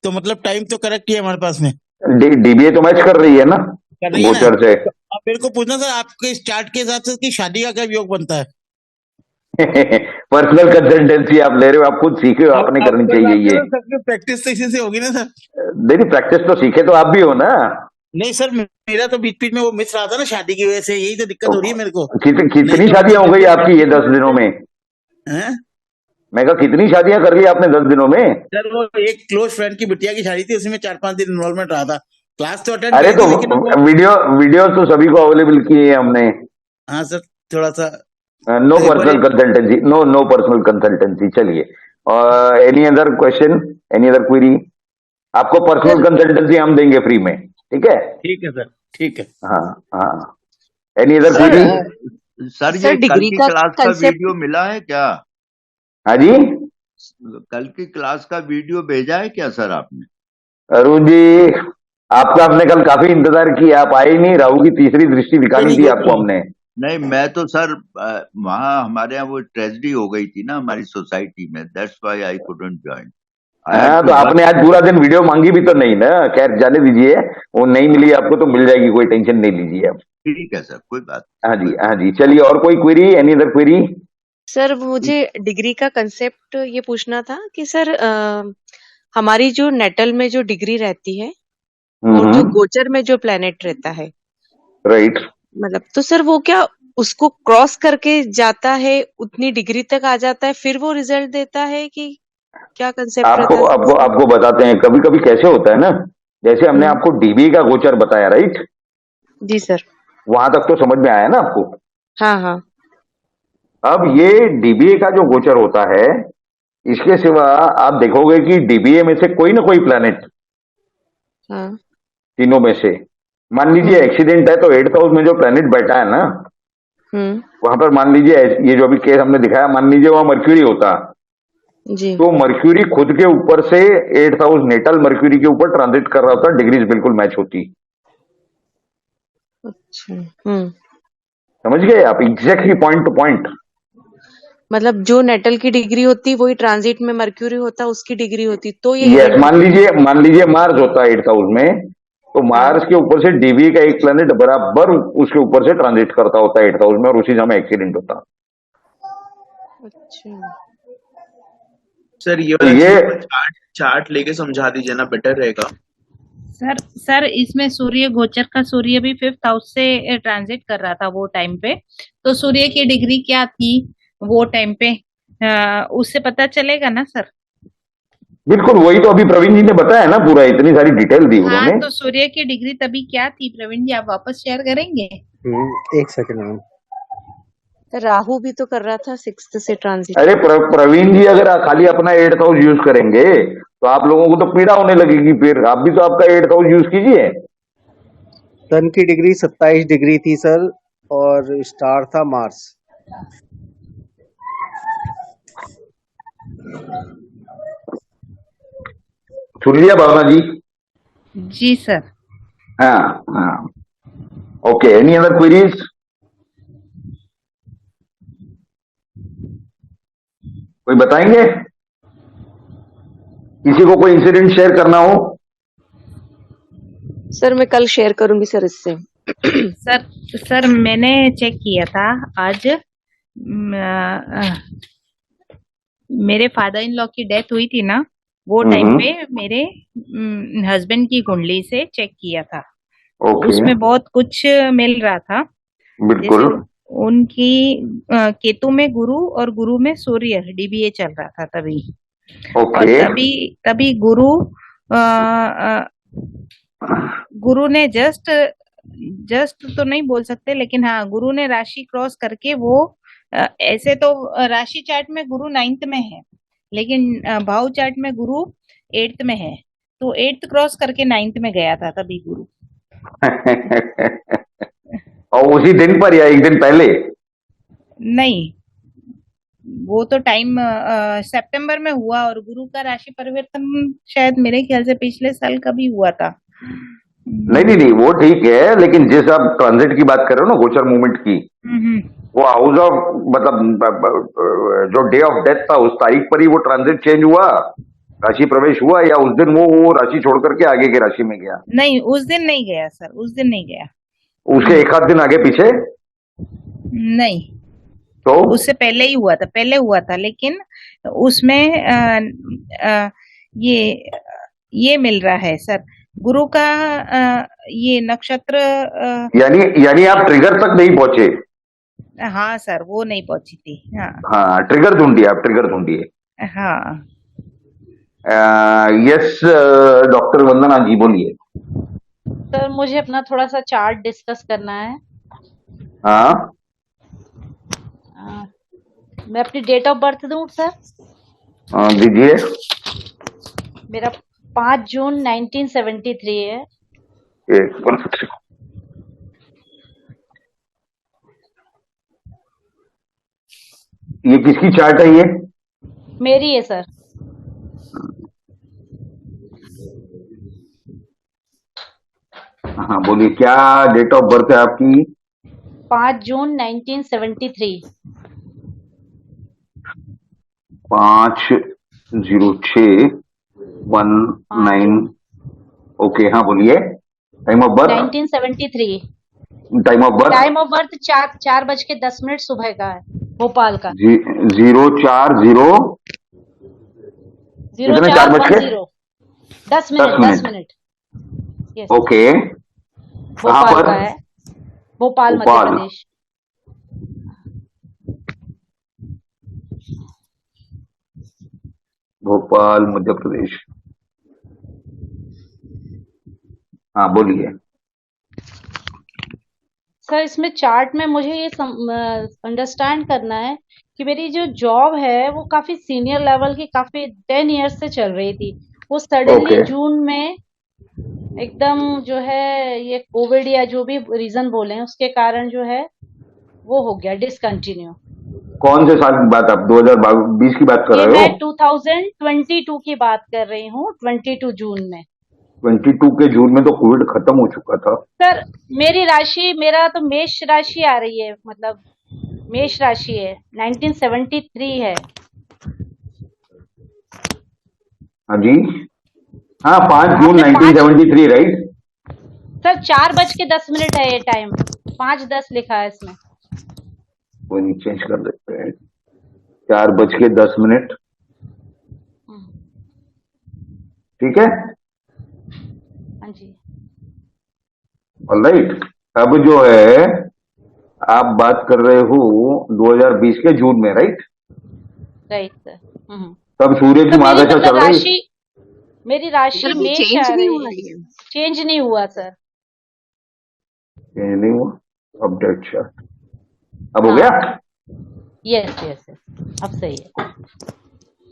तो मतलब टाइम तो करेक्ट ही है हमारे पास में, डीबीए तो मैच कर रही है ना कर रही है ना? गोचर से। तो आप मेरे को पूछना सर, आपके इस चार्ट के हिसाब से कि शादी का क्या योग बनता है? पर्सनल कंसल्टेंसी आप ले रहे हो, आप खुद सीखे हो, आपने करनी चाहिए ये। सबकी प्रैक्टिस तो इसी से होगी ना सर? नहीं, प्रैक्टिस तो सीखे तो आप भी हो ना। नहीं सर, मेरा तो बीच बीच में वो मिस रहा था ना शादी की वजह से, यही तो दिक्कत हो रही है मेरे को। कितनी शादियां हो गई आपकी ये 10 दिनों में? हैं? मैं कहा कितनी शादियां कर ली आपने 10 दिनों में? सर वो एक क्लोज फ्रेंड की बिटिया की शादी थी, उसमें 4-5 दिन इन्वॉल्वमेंट रहा था, क्लास तो अटेंड अरे करी तो थी लेकिन वो, वीडियो तो सभी को अवेलेबल किए हैं हमने। हाँ सर थोड़ा सा no personal consultancy, no personal consultancy. चलिए, any other question, any other query? आपको पर्सनल कंसल्टेंसी हम देंगे फ्री में, ठीक है? ठीक है सर, ठीक है। हाँ हाँ, any other query? Sir sir ये कल डिग्री की का क्लास का कंसेप्ट वीडियो मिला है क्या? हाँ जी, कल की क्लास का वीडियो भेजा है क्या सर आपने? अरुण जी, आपका हमने कल काफी इंतजार किया, आप आए ही नहीं। राहु की तीसरी दृष्टि दिखानी थी आपको हमने। नहीं, मैं तो सर वहाँ हमारे यहाँ वो ट्रेजेडी हो गई थी ना हमारी सोसाइटी में, that's why I couldn't join. हाँ, तो आपने आज पूरा दिन वीडियो मांगी भी तो नहीं ना। खैर जाने दीजिए, वो नहीं मिली आपको तो मिल जाएगी, कोई टेंशन नहीं लीजिए आप। ठीक है सर, कोई बात। हाँ जी, हाँ जी, चलिए और कोई query, any other query? Sir मुझे डिग्री का कंसेप्ट ये पूछना था कि सर हमारी जो नेटल में जो डिग्री रहती है और जो गोचर में जो प्लेनेट रहता है, राइट, मतलब तो सर वो क्या उसको क्रॉस करके जाता है, उतनी डिग्री तक आ जाता है, फिर वो रिजल्ट देता है कि क्या कंसेप्ट रहता है? आपको बताते हैं। कभी कभी कैसे होता है ना, जैसे हमने आपको डीबीए का गोचर बताया, राइट? जी सर। वहां तक तो समझ में आया ना आपको? हाँ हाँ। अब ये डीबीए का जो गोचर होता है, इसके सिवा आप देखोगे कि डीबीए में से कोई ना कोई प्लैनेट, हाँ। तीनों में से, मान लीजिए एक्सीडेंट है तो 8th हाउस में जो प्लैनेट बैठा है ना, वहां पर मान लीजिए ये जो अभी केस हमने दिखाया, मान लीजिए वहां मर्क्यूरी होता, जी। तो मर्क्यूरी खुद के ऊपर से 8th हाउस नेटल मर्क्यूरी के ऊपर ट्रांजिट कर रहा होता, डिग्रीज बिल्कुल मैच होती। अच्छा। समझ गए आप, एग्जैक्टली पॉइंट टू पॉइंट। मतलब जो नेटल की डिग्री होती वही ट्रांजिट में मर्क्यूरी होता उसकी डिग्री होती तो ये यस, इवेंट मान लीजिए मार्स होता है 8th हाउस में, तो मार्स के ऊपर से डीवी का एक प्लैनेट बराबर उसके ऊपर से ट्रांजिट करता होता है 8th हाउस में, और उसी समय एक्सीडेंट होता। अच्छा। सर ये तो वाला ये चीज चार्ट लेके समझा दीजिए ना, बेटर रहेगा। सर इसमें सूर्य गोचर का सूर्य भी 5th हाउस से ट्रांजिट कर रहा था वो टाइम पे, तो सूर्य की डिग्री क्या थी वो टाइम पे, उससे पता चलेगा ना सर। बिल्कुल वही तो अभी प्रवीण जी ने बताया ना, पूरा इतनी सारी डिटेल दी हाँ, उन्होंने। तो सूर्य की डिग्री तभी क्या थी प्रवीण जी, आप वापस शेयर करेंगे? एक सेकंड मैम। राहु भी तो कर रहा था 6th से ट्रांजिट। अरे प्रवीण जी, अगर खाली अपना 8th हाउस यूज करेंगे तो आप लोगों को तो पीड़ा होने लगेगी, फिर आप भी तो आपका 8th हाउस यूज कीजिए। सन की डिग्री 27 डिग्री थी सर, और स्टार था मार्स। सुन लिया भावना जी? जी सर। हाँ हाँ, ओके। Any other queries? कोई बताएंगे? किसी को कोई इंसिडेंट शेयर करना हो? सर मैं कल शेयर करूंगी सर इससे। सर मैंने चेक किया था आज, मेरे फादर इन लॉ की डेथ हुई थी ना, वो टाइम पे मेरे हस्बैंड की कुंडली से चेक किया था। ओके, उसमें बहुत कुछ मिल रहा था। बिल्कुल। जैसे उनकी केतु में गुरु और गुरु में सूर्य डीबीए चल रहा था तभी, और ओके, तभी गुरु ने जस्ट तो नहीं बोल सकते, लेकिन हाँ गुरु ने राशि क्रॉस करके वो, ऐसे तो राशि चार्ट में गुरु 9th में है, लेकिन भाव चार्ट में गुरु 8th में है, तो 8th क्रॉस करके 9th में गया था तभी गुरु। और उसी दिन पर या एक दिन पहले? नहीं, वो तो टाइम सितंबर में हुआ, और गुरु का राशि परिवर्तन शायद मेरे ख्याल से पिछले साल का भी हुआ था। नहीं, वो ठीक है, लेकिन जिस आप ट्रांजिट की बात कर रहे हो ना, गोचर मूवमेंट की, वो हाउस ऑफ मतलब जो डे ऑफ डेथ था उस तारीख पर ही वो ट्रांजिट चेंज हुआ, राशि प्रवेश हुआ, या उस दिन वो राशि छोड़ करके आगे की राशि में गया? नहीं, उस दिन नहीं गया सर, उस दिन नहीं गया। उसके एक आध दिन आगे पीछे? नहीं, तो उससे पहले ही हुआ था, पहले हुआ था, लेकिन उसमें ये मिल रहा है सर, गुरु का ये नक्षत्र, यानी आप ट्रिगर तक नहीं पहुंचे? हाँ सर, वो नहीं पहुंची थी। हाँ हाँ, ट्रिगर ढूंढिए, आप ट्रिगर ढूंढिए। हाँ। यस, डॉक्टर वंदना जी बोलिए। सर मुझे अपना थोड़ा सा चार्ट डिस्कस करना है। हाँ, मैं अपनी डेट ऑफ बर्थ दूं सर? दीजिए। मेरा 5 जून 1973 है। ये किसकी चार्ट है ये? मेरी है सर। हाँ बोलिए, क्या डेट ऑफ बर्थ है आपकी? 5 जून 1973। 50619। ओके, हाँ बोलिए। Time of birth? 1973। Time of birth? Time of birth 4:10 सुबह का है, भोपाल का। 040 कितने? 4 बज के 10 मिनट। यस, ओके, कहाँ भोपाल पर? का है, भोपाल मध्य भोपाल। प्रदेश। भोपाल मध्य प्रदेश। हाँ बोलिए। सर इसमें चार्ट में मुझे ये अंडरस्टैंड करना है कि मेरी जो जॉब है वो काफी सीनियर लेवल की, काफी 10 इयर्स से चल रही थी, वो सडनली जून में एकदम जो है ये कोविड या जो भी रीजन बोले उसके कारण जो है वो हो गया डिसकंटिन्यू। कौन से साल की बात, आप 2020 की बात कर ये रहे मैं हो? 2022 की बात कर रही हूँ, 22 जून में। 22 के जून में तो कोविड खत्म हो चुका था। सर मेरी राशि, मेरा तो मेष राशि आ रही है, मतलब मेष राशि है, 1973 है। हाँ जी, हाँ 5 जून आपने 1973 राइट। सर 4:10 है ये टाइम, 5:10 लिखा है इसमें। कोई नहीं, चेंज कर देते हैं, 4:10, ठीक है, हाँ जी। ऑलराइट। अब जो है आप बात कर रहे हो 2020 के जून में, राइट? Right sir. तब सूर्य की तो मेरी महादशा मतलब चल रही, राशि, मेरी राशि सर अभी मेष चेंज आ नहीं रही हुआ है, ये। चेंज नहीं हुआ सर। चेंज नहीं हुआ, अपडेट चार्ट अब हो गया। यस यस यस, अब सही है।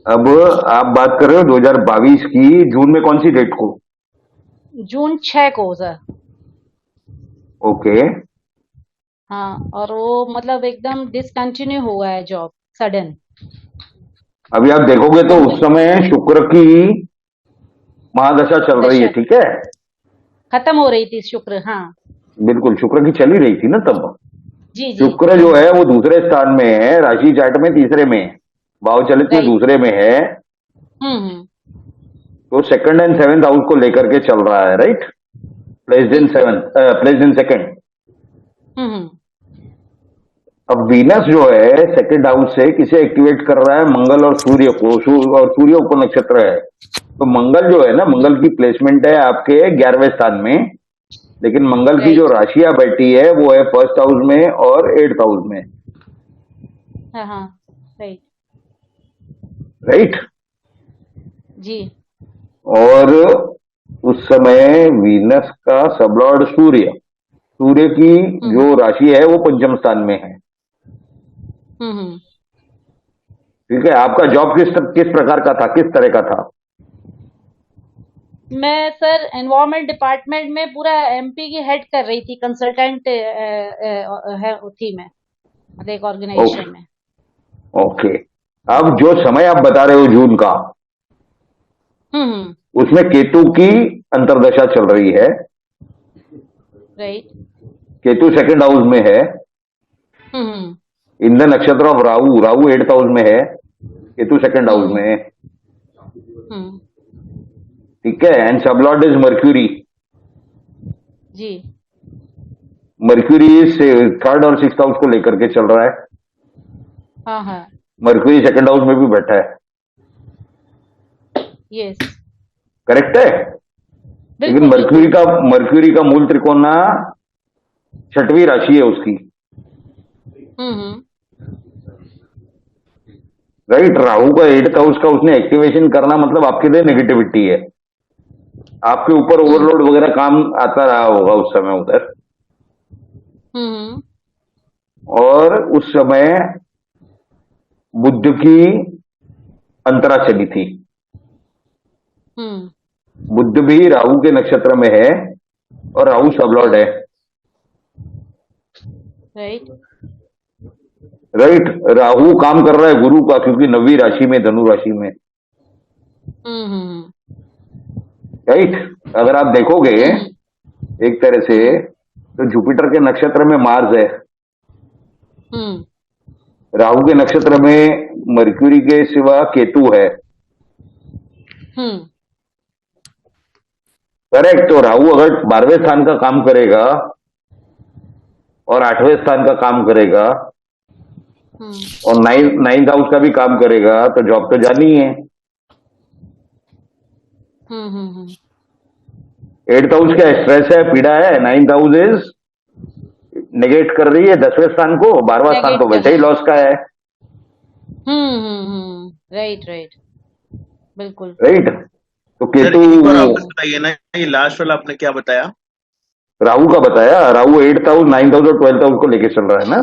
अब आप बात कर रहे हो 2022 की जून में, कौन सी डेट को? जून 6 को सर। ओके, हाँ, और वो मतलब एकदम डिसकंटिन्यू हुआ है जॉब, सडन। अभी आप देखोगे तो उस समय शुक्र की महादशा चल रही है, दशा ठीक है, खत्म हो रही थी शुक्र, हाँ। बिल्कुल शुक्र की चल ही रही थी ना तब। जी जी। शुक्र जो है वो दूसरे स्थान में है, राशि चार्ट में तीसरे में है, भाव चलित में राइट। दूसरे में है, हम्म। तो सेकंड एंड सेवेंथ हाउस को लेकर के चल रहा है, right? Placed in second. Hmm. अब वीनस जो है सेकंड हाउस से किसे एक्टिवेट कर रहा है? मंगल और सूर्य को, और सूर्य उप नक्षत्र है, तो मंगल जो है ना, मंगल की प्लेसमेंट है आपके 11वें स्थान में, लेकिन मंगल की जो राशियां बैठी है वो है फर्स्ट हाउस में और 8th हाउस में, हाँ राइट। राइट? जी। और उस समय वीनस का सबलॉर्ड सूर्य की जो राशि है वो पंचम स्थान में है, ठीक है। आपका जॉब किस प्रकार का था, किस तरह का था? मैं सर एनवायरमेंट डिपार्टमेंट में पूरा एमपी की हेड कर रही थी, कंसल्टेंट है थी मैं, मतलब एक ऑर्गेनाइजेशन में। ओके, अब जो समय आप बता रहे हो जून का, उसमें केतु की अंतर्दशा चल रही है, राइट। केतु सेकंड हाउस में है, in the nakshatra of Rahu 8th house में है, केतु सेकंड हाउस में है, ठीक है। And sub lord is Mercury. जी। मर्क्यूरी से 3rd और 6th हाउस को लेकर के चल रहा है, हाँ। मर्क्यूरी सेकंड हाउस में भी बैठा है, यस। करेक्ट है। लेकिन मर्क्यूरी का मूल त्रिकोण 6वीं राशि है उसकी, राइट? राहु का 8th हाउस का उसने एक्टिवेशन करना, मतलब आपके लिए नेगेटिविटी है, आपके ऊपर ओवरलोड वगैरह काम आता रहा होगा उस समय उधर, और उस समय बुध की अंतरा चली थी, बुध भी राहु के नक्षत्र में है और राहु सबलॉर्ड है, राइट? राहु काम कर रहा है गुरु का, क्योंकि 9वीं राशि में, धनु राशि में, राइट? अगर आप देखोगे एक तरह से तो जुपिटर के नक्षत्र में मार्स है, राहु के नक्षत्र में मर्क्यूरी के सिवा केतु है, करेक्ट। तो राहु अगर 12वें स्थान का काम करेगा और 8वें स्थान का काम करेगा और 9th हाउस का भी काम करेगा, तो जॉब तो जानी है। 8th हाउस क्या स्ट्रेस है, पीड़ा है, 9th हाउस इज नेगेट कर रही है 10वें स्थान को, 12वां स्थान तो वैसे ही लॉस का है, राइट, बिल्कुल, राइट? तो केतु, एक बार वापस बताइए ना, ये लास्ट वाला आपने क्या बताया? राहु का बताया, Rahu 8th house, 9th house और 12th हाउस को लेके चल रहा है ना।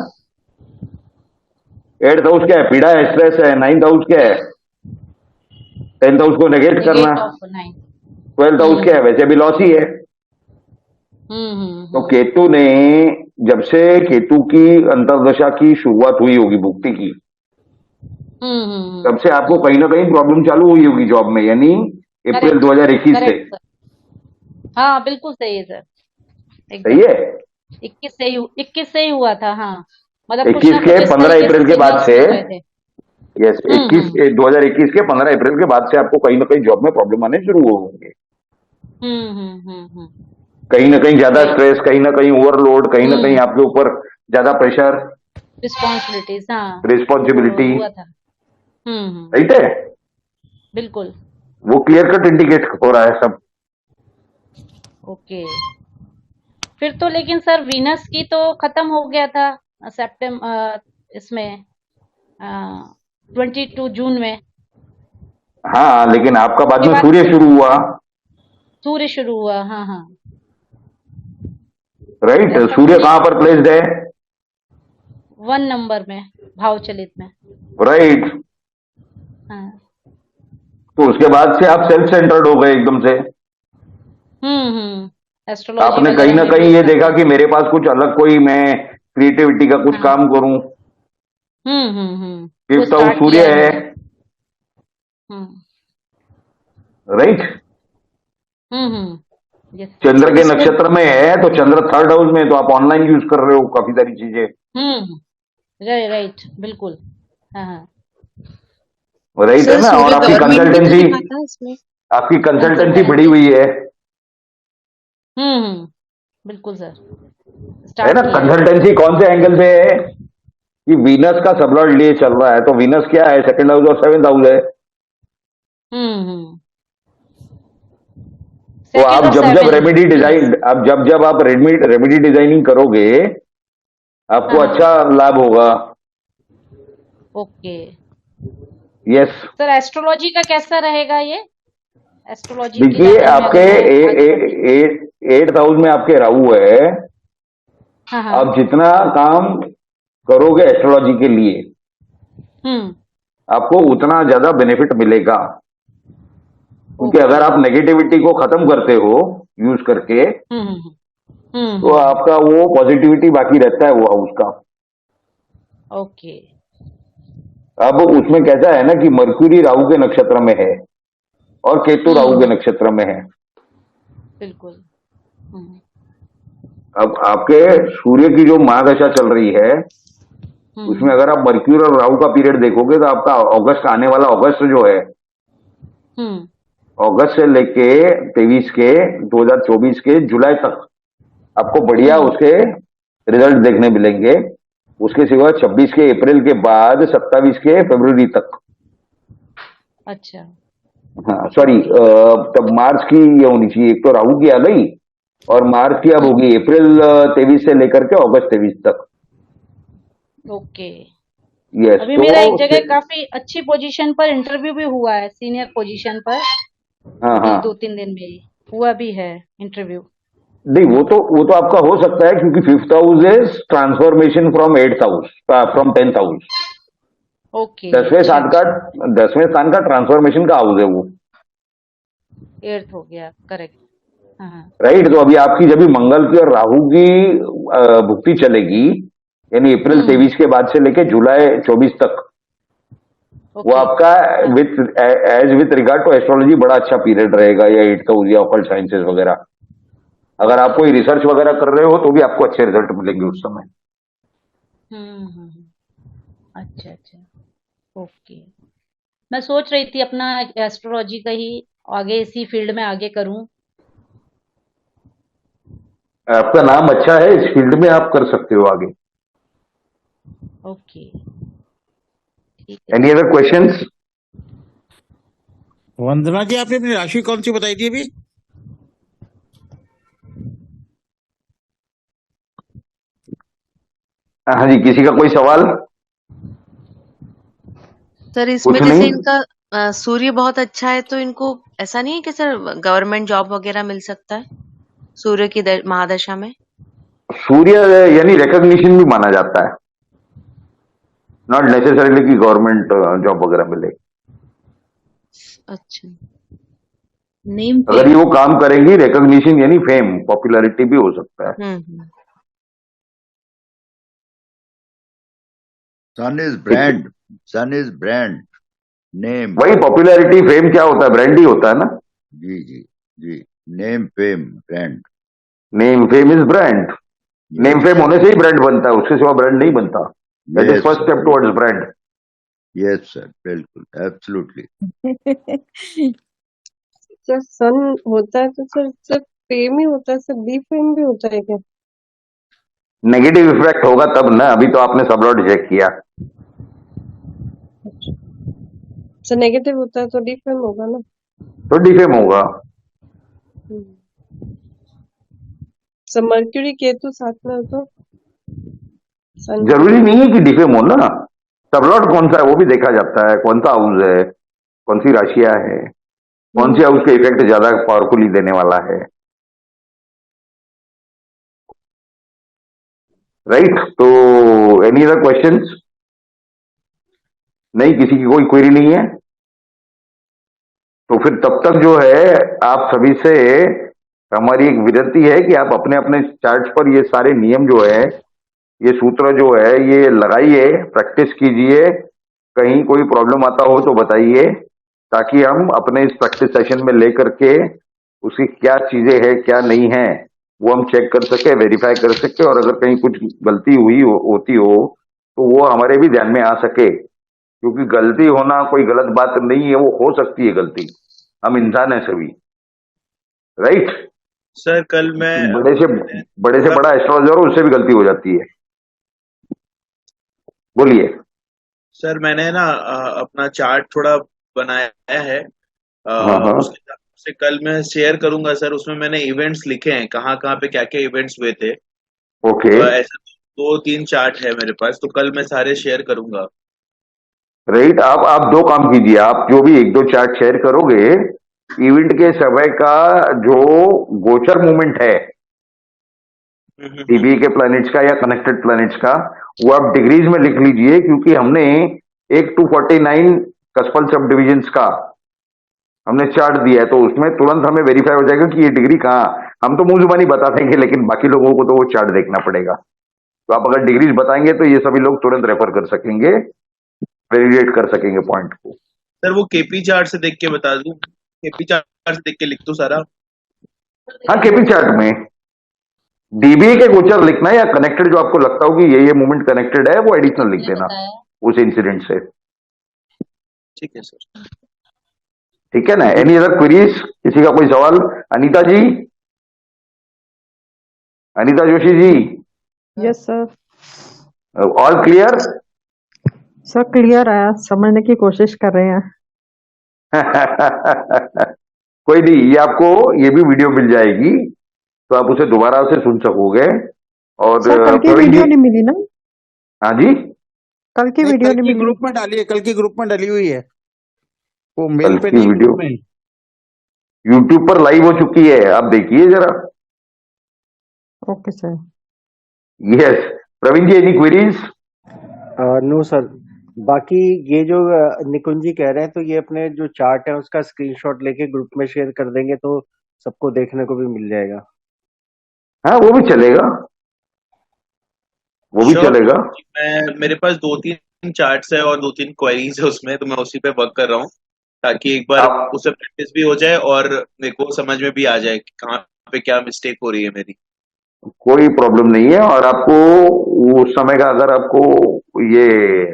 8th हाउस क्या है, पीड़ा है, स्ट्रेस है, 9th हाउस क्या है, 10th हाउस को नेगेट करना, 12th हाउस क्या है, वैसे भी लॉस ही है। तो केतु ने, जब से केतु की अंतर्दशा की शुरुआत हुई होगी भुक्ति की, तब से आपको कहीं ना कहीं प्रॉब्लम चालू हुई होगी जॉब में, यानी अप्रैल 2021 से। करेक्ट सर, हाँ बिल्कुल सही है सर, सही एकदम है। 21 से ही हुआ था, हाँ मतलब कुछ 21 ना के कुछ इस 15 तरीके अप्रैल से के बाद सिग्नल्स से, मिल रहे थे। यस, 2021 के 15 अप्रैल के बाद से आपको कहीं ना कहीं जॉब में प्रॉब्लम आने शुरू होंगे। कहीं ना कहीं ज्यादा Right. स्ट्रेस, कहीं ना कहीं ओवरलोड, कहीं ना कहीं आपके ऊपर ज्यादा प्रेशर, रिस्पॉन्सिबिलिटीज, हाँ रिस्पॉन्सिबिलिटी, हुआ था। राइट है। बिल्कुल। वो क्लियर कट इंडिकेट हो रहा है सब। ओके, फिर तो लेकिन सर वीनस की तो खत्म हो गया था सितंबर इसमें 22 जून में, हाँ, लेकिन आपका बाद उसके में बाद सूर्य शुरू हुआ, सूर्य शुरू हुआ, हाँ हाँ राइट। ऐसा सूर्य मुझे कहाँ पर प्लेस्ड है? 1 नंबर में, भाव चलित में, राइट। हाँ। तो उसके बाद से आप सेल्फ सेंटर्ड हो गए एकदम से। एस्ट्रोलॉजी आपने कहीं वगैरह ना में कहीं भी ये उसका देखा कि मेरे पास कुछ अलग, कोई मैं क्रिएटिविटी का कुछ हाँ काम करूं। वो फिफ्थ हाउस स्टार्ट सूर्य किया है, मैंने। राइट। Yes sir. चंद्र तो के इसमें नक्षत्र में है, तो चंद्र थर्ड हाउस में, तो आप ऑनलाइन यूज कर रहे हो काफी सारी चीजें, राइट बिल्कुल, हाँ हाँ राइट है सर ना। और सूर्य आपकी गवर्नमेंट भी तो कंसल्टेंसी, दिखाता है इसमें, आपकी कंसल्टेंसी बढ़ी कंसल्टेंसी, हुई है बिल्कुल सर, है ना। स्टार्ट किया है। कंसल्टेंसी कौन से एंगल से है कि वीनस का सबलॉर्ड लिए चल रहा है, तो वीनस क्या है? सेकंड हाउस और सेवेंथ हाउस है। तो सेकंड आप और जब जब सेवन, रेमेडी यस, डिजाइन, अब जब आप रेमेडी डिजाइनिंग करोगे, आपको हाँ अच्छा लाभ होगा। Okay yes. सर। एस्ट्रोलॉजी का कैसा रहेगा ये? एस्ट्रोलॉजी की देखिए, लाइन में आपके अगर मैं आगे बढ़ती हूँ, एट्थ हाउस में आपके राहु है। हाँ हाँ, आप जितना काम करोगे एस्ट्रोलॉजी के लिए, आपको उतना ज्यादा बेनिफिट मिलेगा। क्योंकि अगर आप नेगेटिविटी को खत्म करते हो यूज करके, तो आपका वो पॉजिटिविटी बाकी रहता है वो हाउस का। ओके, अब उसमें कैसा है ना कि मरक्यूरी राहु के नक्षत्र में है और केतु राहु के नक्षत्र में है। बिल्कुल, अब आपके सूर्य की जो महादशा चल रही है, उसमें अगर आप मरक्यूरी और राहु का पीरियड देखोगे, तो आपका अगस्त, आने वाला अगस्त जो है, अगस्त से लेके 2024 के जुलाई तक आपको बढ़िया उसके रिजल्ट देखने मिलेंगे। उसके सिवा 26 के अप्रैल के बाद 27 के फरवरी तक, अच्छा, हाँ सॉरी, तब मार्च की ये होनी चाहिए। एक तो राहु की आ गई, और मार्च की अब होगी अप्रैल 23 से लेकर के अगस्त 23 तक। ओके। यस। अभी तो मेरा एक जगह काफी अच्छी पोजीशन पर इंटरव्यू भी हुआ है, सीनियर पोजीशन पर, हाँ अभी हाँ, 2-3 दिन में ही हुआ भी है इंटरव्यू। नहीं वो तो आपका हो सकता है, क्योंकि fifth house is transformation from eighth house, from 10th house. Okay, 10वें स्थान का ट्रांसफॉर्मेशन का हाउस है वो, 8th हो गया, करेक्ट, हाँ राइट। तो अभी आपकी जब भी मंगल की और राहु की भुक्ति चलेगी, यानी अप्रैल 23 के बाद से लेके जुलाई 24 तक, वो आपका विथ रिगार्ड टू एस्ट्रोलॉजी बड़ा अच्छा पीरियड रहेगा, या एट्थ हाउस या ऑकल्ट साइंसेस वगैरह। अगर आप कोई रिसर्च वगैरह कर रहे हो, तो भी आपको अच्छे रिजल्ट मिलेंगे उस समय। अच्छा अच्छा, ओके। मैं सोच रही थी अपना एस्ट्रोलॉजी का ही आगे इसी फील्ड में आगे करूं। आपका नाम अच्छा है, इस फील्ड में आप कर सकते हो आगे। ओके, ठीक है। Any other questions? Vandana ji, आपने अपनी राशि कौन सी बताई थी अभी? हाँ जी, किसी का कोई सवाल? सर इसमें कुछ जैसे नहीं। इनका सूर्य बहुत अच्छा है, तो इनको ऐसा नहीं है कि सर गवर्नमेंट जॉब वगैरह मिल सकता है सूर्य की महादशा में? सूर्य यानी रिकॉग्निशन भी माना जाता है, नॉट नेसेसरीली कि गवर्नमेंट जॉब वगैरह मिले। अच्छा, नेम अगर ये वो काम करेंगी, रिकॉग्निशन यानी फेम, पॉपुलैरिटी भी हो सकता है। Sun is brand, sun is brand name. वही पॉपुलैरिटी फेम क्या होता है, ब्रांड ही होता है ना। जी जी जी, name fame brand. Name fame is brand. Name fame होने से ही ब्रांड बनता है, उसके सिवा ब्रांड नहीं बनता। That is first step towards brand. Yes sir, बिल्कुल, एब्सोल्युटली। सर सन होता है तो सर सिर्फ फेम ही होता है, सर डी फेम भी होता है क्या? नेगेटिव इफेक्ट होगा तब ना, अभी तो आपने सबलॉट चेक किया। सर नेगेटिव होता है तो डी फेम होगा ना। तो डिफेम होगा। सर मर्क्यूरी केतु साथ में हो तो सन जरूरी नहीं है कि डिफेम हो ना। सबलॉट कौन सा है वो भी देखा जाता है, कौन सा हाउस है, कौन सी राशियां है, कौन सी हाउस का इफेक्ट ज्यादा पावरफुली देने वाला है। राइट, तो एनी अदर क्वेश्चंस? नहीं, किसी की कोई क्वेरी नहीं है? तो फिर तब तक जो है आप सभी से हमारी एक विनती है कि आप अपने अपने चार्ट पर ये सारे नियम जो है, ये सूत्र जो है, ये लगाइए, प्रैक्टिस कीजिए। कहीं कोई प्रॉब्लम आता हो तो बताइए, ताकि हम अपने इस प्रैक्टिस सेशन में लेकर के उसकी क्या चीजें हैं क्या नहीं है वो हम चेक कर सके, वेरीफाई कर सके, और अगर कहीं कुछ गलती होती हो तो वो हमारे भी ध्यान में आ सके। क्योंकि गलती होना कोई गलत बात नहीं है, वो हो सकती है गलती, हम इंसान हैं सभी। राइट सर कल मैं बड़े से बड़ा एस्ट्रोलॉजर हो, उससे भी गलती हो जाती है। बोलिए। सर मैंने ना अपना चार्ट थोड़ा बनाया है, हाँ। उसके हिसाब से कल मैं शेयर करूंगा सर। उसमें मैंने इवेंट्स लिखे हैं, कहाँ कहाँ पे क्या क्या इवेंट्स हुए थे। ओके। ऐसे 2-3 चार्ट है मेरे पास, तो कल मैं सारे शेयर करूंगा। राइट, आप दो काम कीजिए। आप जो भी 1-2 चार्ट शेयर करोगे, इवेंट के समय का जो गोचर मूवमेंट है टीबी के प्लैनेट्स का या कनेक्टेड प्लैनेट्स का, वो आप डिग्रीज में लिख लीजिए। क्योंकि हमने एक 249 कस्पल सब डिविजन्स का हमने चार्ट दिया है, तो उसमें तुरंत हमें वेरीफाई हो जाएगा कि ये डिग्री कहाँ। हम तो मुंह जुबानी बता देंगे, लेकिन बाकी लोगों को तो वो चार्ट देखना पड़ेगा। तो आप अगर डिग्रीज बताएंगे तो ये सभी लोग तुरंत रेफर कर सकेंगे, वेलिडेट कर सकेंगे पॉइंट को। सर वो केपी चार्ट से देख के बता दूं, केपी चार्ट से देख के लिख दूं सारा? हाँ, केपी चार्ट में डीबीए के गोचर लिखना है, या कनेक्टेड जो आपको लगता हो कि ये मूवमेंट कनेक्टेड है, वो एडिशनल लिख देना उस इंसिडेंट से। ठीक है सर। ठीक है ना? Any other queries? किसी का कोई सवाल? Anita ji, Anita Joshi ji? Yes sir. All clear? Sir clear है, समझने की कोशिश कर रहे हैं। कोई नहीं, ये आपको ये भी वीडियो मिल जाएगी, तो आप उसे दोबारा से सुन सकोगे। और सर कल की वीडियो नहीं मिली ना? हाँ जी, कल की वीडियो नहीं मिली। ग्रुप में डाली है, कल की ग्रुप में डली हुई है, वो मेल पे कल की नहीं, वीडियो ग्रुप में। यूट्यूब पर लाइव हो चुकी है, आप देखिए जरा। Okay sir. यस, प्रवीण जी, एनी क्वेरीज? नो सर, बाकी ये जो निकुंज जी कह रहे हैं, तो ये अपने जो चार्ट है उसका स्क्रीनशॉट लेके ग्रुप में शेयर कर देंगे तो सबको देखने को भी मिल जाएगा। हाँ, वो भी चलेगा, वो भी Sure, चलेगा। मेरे पास 2-3 चार्ट्स है और 2-3 क्वेरीज है उसमें, तो मैं उसी पे वर्क कर रहा हूँ, ताकि एक बार उससे प्रैक्टिस भी हो जाए और मेरे को समझ में भी आ जाए कि कहाँ पे क्या मिस्टेक हो रही है मेरी। कोई प्रॉब्लम नहीं है। और आपको उस समय का अगर आपको ये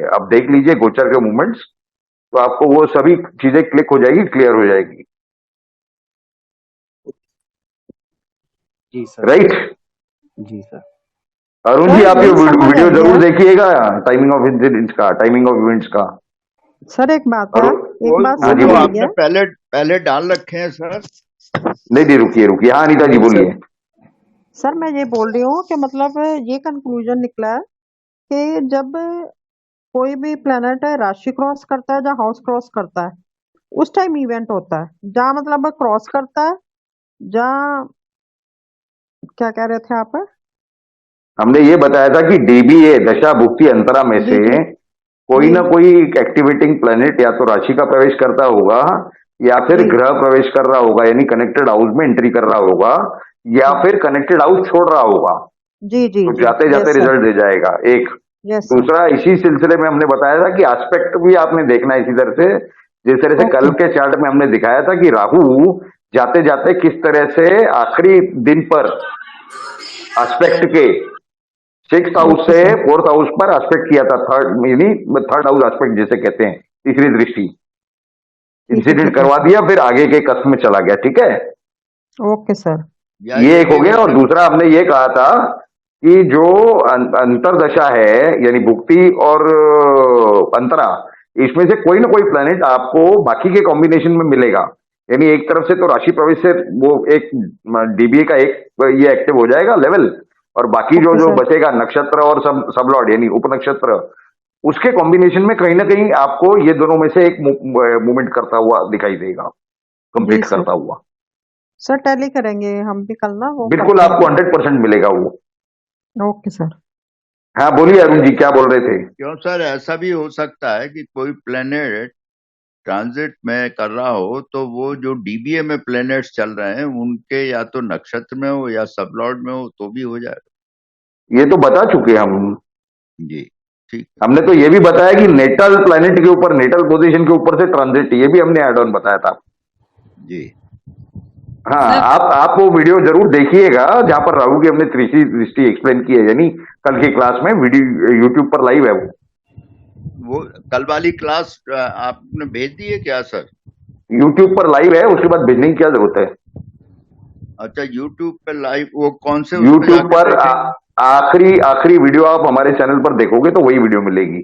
आप देख लीजिए गोचर के मूवमेंट्स, तो आपको वो सभी चीजें क्लिक हो जाएगी, क्लियर हो जाएगी। जी सर। राइट जी सर। अरुण जी, आप ये वीडियो जरूर देखिएगा, टाइमिंग ऑफ इंसिडेंट्स का, टाइमिंग ऑफ इवेंट्स का। सर एक बात है, एक बात हाँ जी, समझ आपने लीजिए। पहले डाल रखे हैं सर? नहीं, रुकिए। हाँ अनीता जी बोलिए। सर मैं ये बोल रही हूँ कि मतलब ये कंक्लूजन निकला है कि जब कोई भी प्लेनेट राशि क्रॉस करता है, जहाँ हाउस क्रॉस करता है, उस टाइम इवेंट होता है। जहाँ मतलब क्रॉस करता है, जहाँ क्या कह रहे थे आप? हमने ये बताया था कि डीबीए दशा भुक्ति अंतरा में से कोई ना कोई एक्टिवेटिंग प्लेनेट या तो राशि का प्रवेश करता होगा, या फिर ग्रह प्रवेश कर रहा होगा, यानी कनेक्टेड हाउस में एंट्री कर रहा होगा, या फिर कनेक्टेड हाउस छोड़ रहा होगा। जी जी तो जाते जाते रिजल्ट दे जाएगा। एक यस सर दूसरा इसी सिलसिले में हमने बताया था कि एस्पेक्ट भी आपने देखना है इसी तरह से, जिस तरह से कल ओके के चार्ट में हमने दिखाया था कि राहु जाते जाते किस तरह से आखिरी दिन पर एस्पेक्ट के 6th हाउस ओके से सर 4th हाउस पर एस्पेक्ट किया था, थर्ड हाउस एस्पेक्ट जिसे कहते हैं, तीसरी दृष्टि इंसिडेंट ठीक है करवा सर दिया, फिर आगे के कस्म में चला गया। ठीक है, ओके सर या ये ये एक हो भी गया। हो और सकता दूसरा हमने ये कहा था कि जो अंतरदशा है यानी भुक्ति और अंतरा, इसमें से कोई ना कोई प्लेनेट आपको बाकी के कॉम्बिनेशन में मिलेगा। यानी एक तरफ से तो राशि प्रवेश से वो एक डीबीए का एक ये एक्टिव हो जाएगा लेवल, और बाकी जो ओके जो सर बचेगा नक्षत्र और सबलॉर्ड यानी उपनक्षत्र, उसके कॉम्बिनेशन में कहीं ना कहीं आपको ये दोनों में से एक मूवमेंट करता हुआ दिखाई देगा, जी कंप्लीट सर करता हुआ। सर टैली करेंगे हम भी कल ना वो बिल्कुल करते आपको हैं 100% मिलेगा वो। ओके सर हाँ बोलिए अरुण जी, क्या बोल रहे थे? क्यों सर, ऐसा भी हो सकता है कि कोई प्लेनेट ट्रांजिट में कर रहा हो तो वो जो डीबीए में प्लेनेट्स चल रहे हैं उनके या तो नक्षत्र में हो या सबलॉर्ड में हो तो भी हो जाएगा। ये तो बता चुके हम। जी ठीक है। हमने तो ये भी बताया कि नेटल प्लैनेट के ऊपर, नेटल पोजीशन के ऊपर से ट्रांजिट, ये भी हमने एड ऑन बताया था। जी हाँ, सर आप वो वीडियो जरूर देखिएगा जहां पर राहु की हमने तीसरी दृष्टि एक्सप्लेन की है, यानी कल की क्लास में वीडियो यूट्यूब पर लाइव है वो कल वाली क्लास आपने भेज दी है क्या सर? यूट्यूब पर लाइव है, उसके बाद भेजने की क्या जरूरत है? अच्छा यूट्यूब पे लाइव, वो कौन से उस पे यूट्यूब जाके पर देखेंगे? आखिरी वीडियो आप हमारे चैनल पर देखोगे तो वही वीडियो मिलेगी।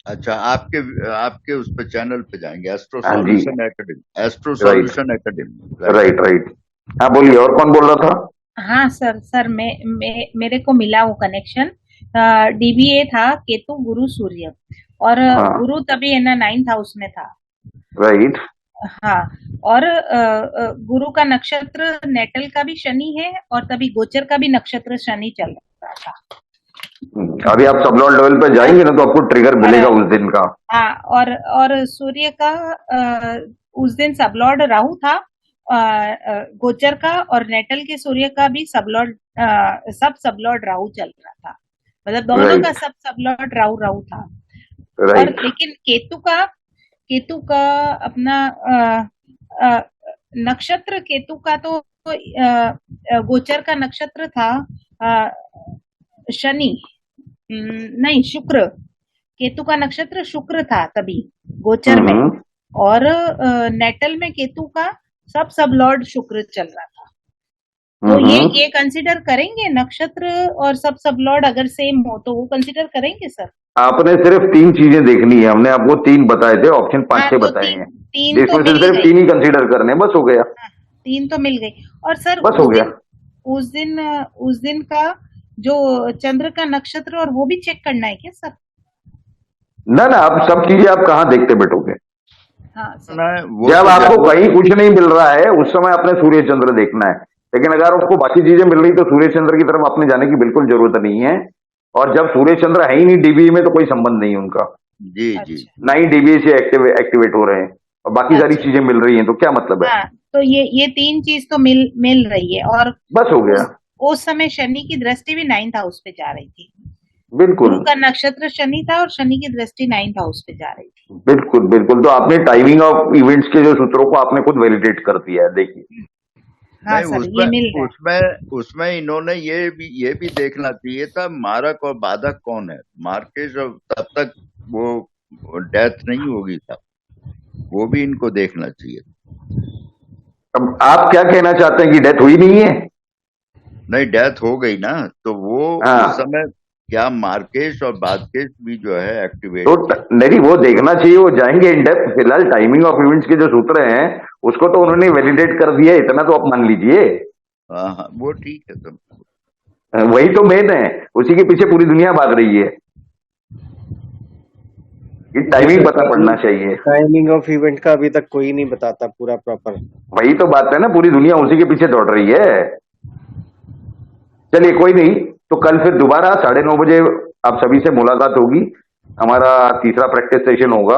अच्छा आपके उस पे चैनल पे जाएंगे, एस्ट्रो हाँ जी, solution academy, astro right solution academy, right. Right right. हाँ बोलिए, और कौन बोल रहा था? हाँ सर मेरे को मिला वो कनेक्शन। डीबीए था केतु गुरु सूर्य, और हाँ गुरु तभी है ना 9th हाउस में था। राइट। हाँ, और गुरु का नक्षत्र नेटल का भी शनि है, और तभी गोचर का भी नक्षत्र शनि चल रहा था। अभी आप सबलॉर्ड लेवल पे जाएंगे ना तो आपको ट्रिगर मिलेगा उस दिन का। हाँ, और सूर्य का उस दिन सबलॉर्ड राहु था, गोचर का और नेटल के सूर्य का भी सबलॉर्ड राहु चल रहा था, मतलब दोनों राइट का सबलॉर्ड राहु था। और राइट। लेकिन केतु का अपना नक्षत्र, केतु का तो गोचर का नक्षत्र था शनि, नहीं शुक्र, केतु का नक्षत्र शुक्र था तभी गोचर में, और नेटल में केतु का सबलॉर्ड शुक्र चल रहा था। तो ये कंसीडर करेंगे, नक्षत्र और सबलॉर्ड अगर सेम हो तो वो कंसीडर करेंगे सर? आपने सिर्फ 3 चीजें देखनी है, हमने आपको 3 बताए थे, ऑप्शन 5-6 तो बताए हैं, तीन तो जिसमें से मिल सिर्फ गई। 3 ही कंसीडर करने, बस हो गया। 3 तो मिल गई। और सर बस हो गया। उस दिन का जो चंद्र का नक्षत्र और वो भी चेक करना है क्या सर? ना आप सब चीजें आप कहाँ देखते बैठोगे? हाँ सर। जब आपको कहीं कुछ नहीं मिल रहा है उस समय आपने सूर्य चंद्र देखना है, लेकिन अगर आपको बाकी चीजें मिल रही तो सूर्य चंद्र की तरफ आपने जाने की बिल्कुल जरूरत नहीं है। और जब सूर्य चंद्र है ही नहीं डीबीए में तो कोई संबंध नहीं उनका, जी अच्छा। ना ही डीबीए से एक्टिवेट हो रहे हैं, और बाकी सारी चीजें मिल रही हैं, तो क्या मतलब है? हाँ, तो ये 3 चीज तो मिल रही है। और बस हो गया। उस समय शनि की दृष्टि भी 9th हाउस पे जा रही थी, बिल्कुल गुरु का नक्षत्र शनि था और शनि की दृष्टि 9th हाउस पे जा रही थी। बिल्कुल बिल्कुल। तो आपने टाइमिंग ऑफ इवेंट्स के जो सूत्रों को आपने खुद वैलिडेट कर दिया है, देखिए। हाँ सर, ये मिल रहा है। उसमें इन्होंने ये भी देखना चाहिए था मारक और बाधक कौन है, मार्केज, और तब तक वो डेथ नहीं होगी तब, वो भी इनको देखना चाहिए। अब आप क्या कहना चाहते हैं कि डेथ हुई नहीं है? नहीं, डेथ हो गई ना, तो वो उस समय क्या मार्केश और बादकेश भी जो है एक्टिवेट, तो नहीं वो देखना चाहिए, वो जाएंगे इन डेप्थ। फिलहाल टाइमिंग ऑफ इवेंट्स के जो सूत्र हैं उसको तो उन्होंने वैलिडेट कर दिया है, इतना तो आप मान लीजिए। हाँ वो ठीक है। तो वही तो मेन है, उसी के पीछे पूरी दुनिया भाग रही है। ये टाइमिंग पता पड़ना चाहिए। टाइमिंग ऑफ इवेंट का अभी तक कोई नहीं बताता पूरा प्रॉपर। वही तो बात है ना, पूरी दुनिया उसी के पीछे दौड़ रही है। चलिए कोई नहीं, तो कल फिर दोबारा 9:30 बजे आप सभी से मुलाकात होगी। हमारा तीसरा प्रैक्टिस सेशन होगा,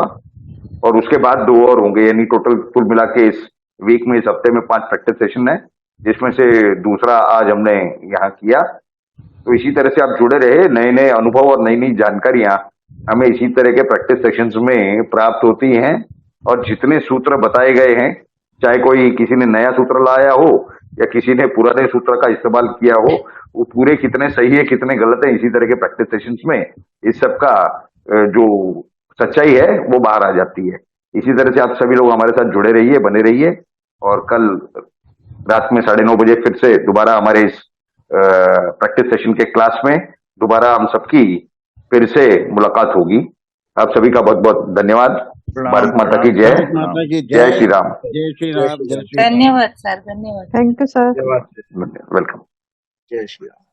और उसके बाद 2 और होंगे, यानी टोटल कुल मिला के इस वीक में, इस हफ्ते में 5 प्रैक्टिस सेशन है, जिसमें से दूसरा आज हमने यहाँ किया। तो इसी तरह से आप जुड़े रहे, नए नए अनुभव और नई नई जानकारियां हमें इसी तरह के प्रैक्टिस सेशंस में प्राप्त होती हैं। और जितने सूत्र बताए गए हैं, चाहे कोई किसी ने नया सूत्र लाया हो या किसी ने पुराने सूत्र का इस्तेमाल किया हो, वो पूरे कितने सही है कितने गलत है, इसी तरह के प्रैक्टिस सेशंस में इस सब का जो सच्चाई है वो बाहर आ जाती है। इसी तरह से आप सभी लोग हमारे साथ जुड़े रहिए, बने रहिए, और कल रात में 9:30 बजे फिर से दोबारा हमारे इस प्रैक्टिस सेशन के क्लास में दोबारा हम सबकी फिर से मुलाकात होगी। आप सभी का बहुत बहुत धन्यवाद। भारत माता की जय। भारत माता की जय श्री राम। जय श्री राम, जय श्री राम। धन्यवाद सर, धन्यवाद। Thank you sir. वेलकम। जय श्री राम।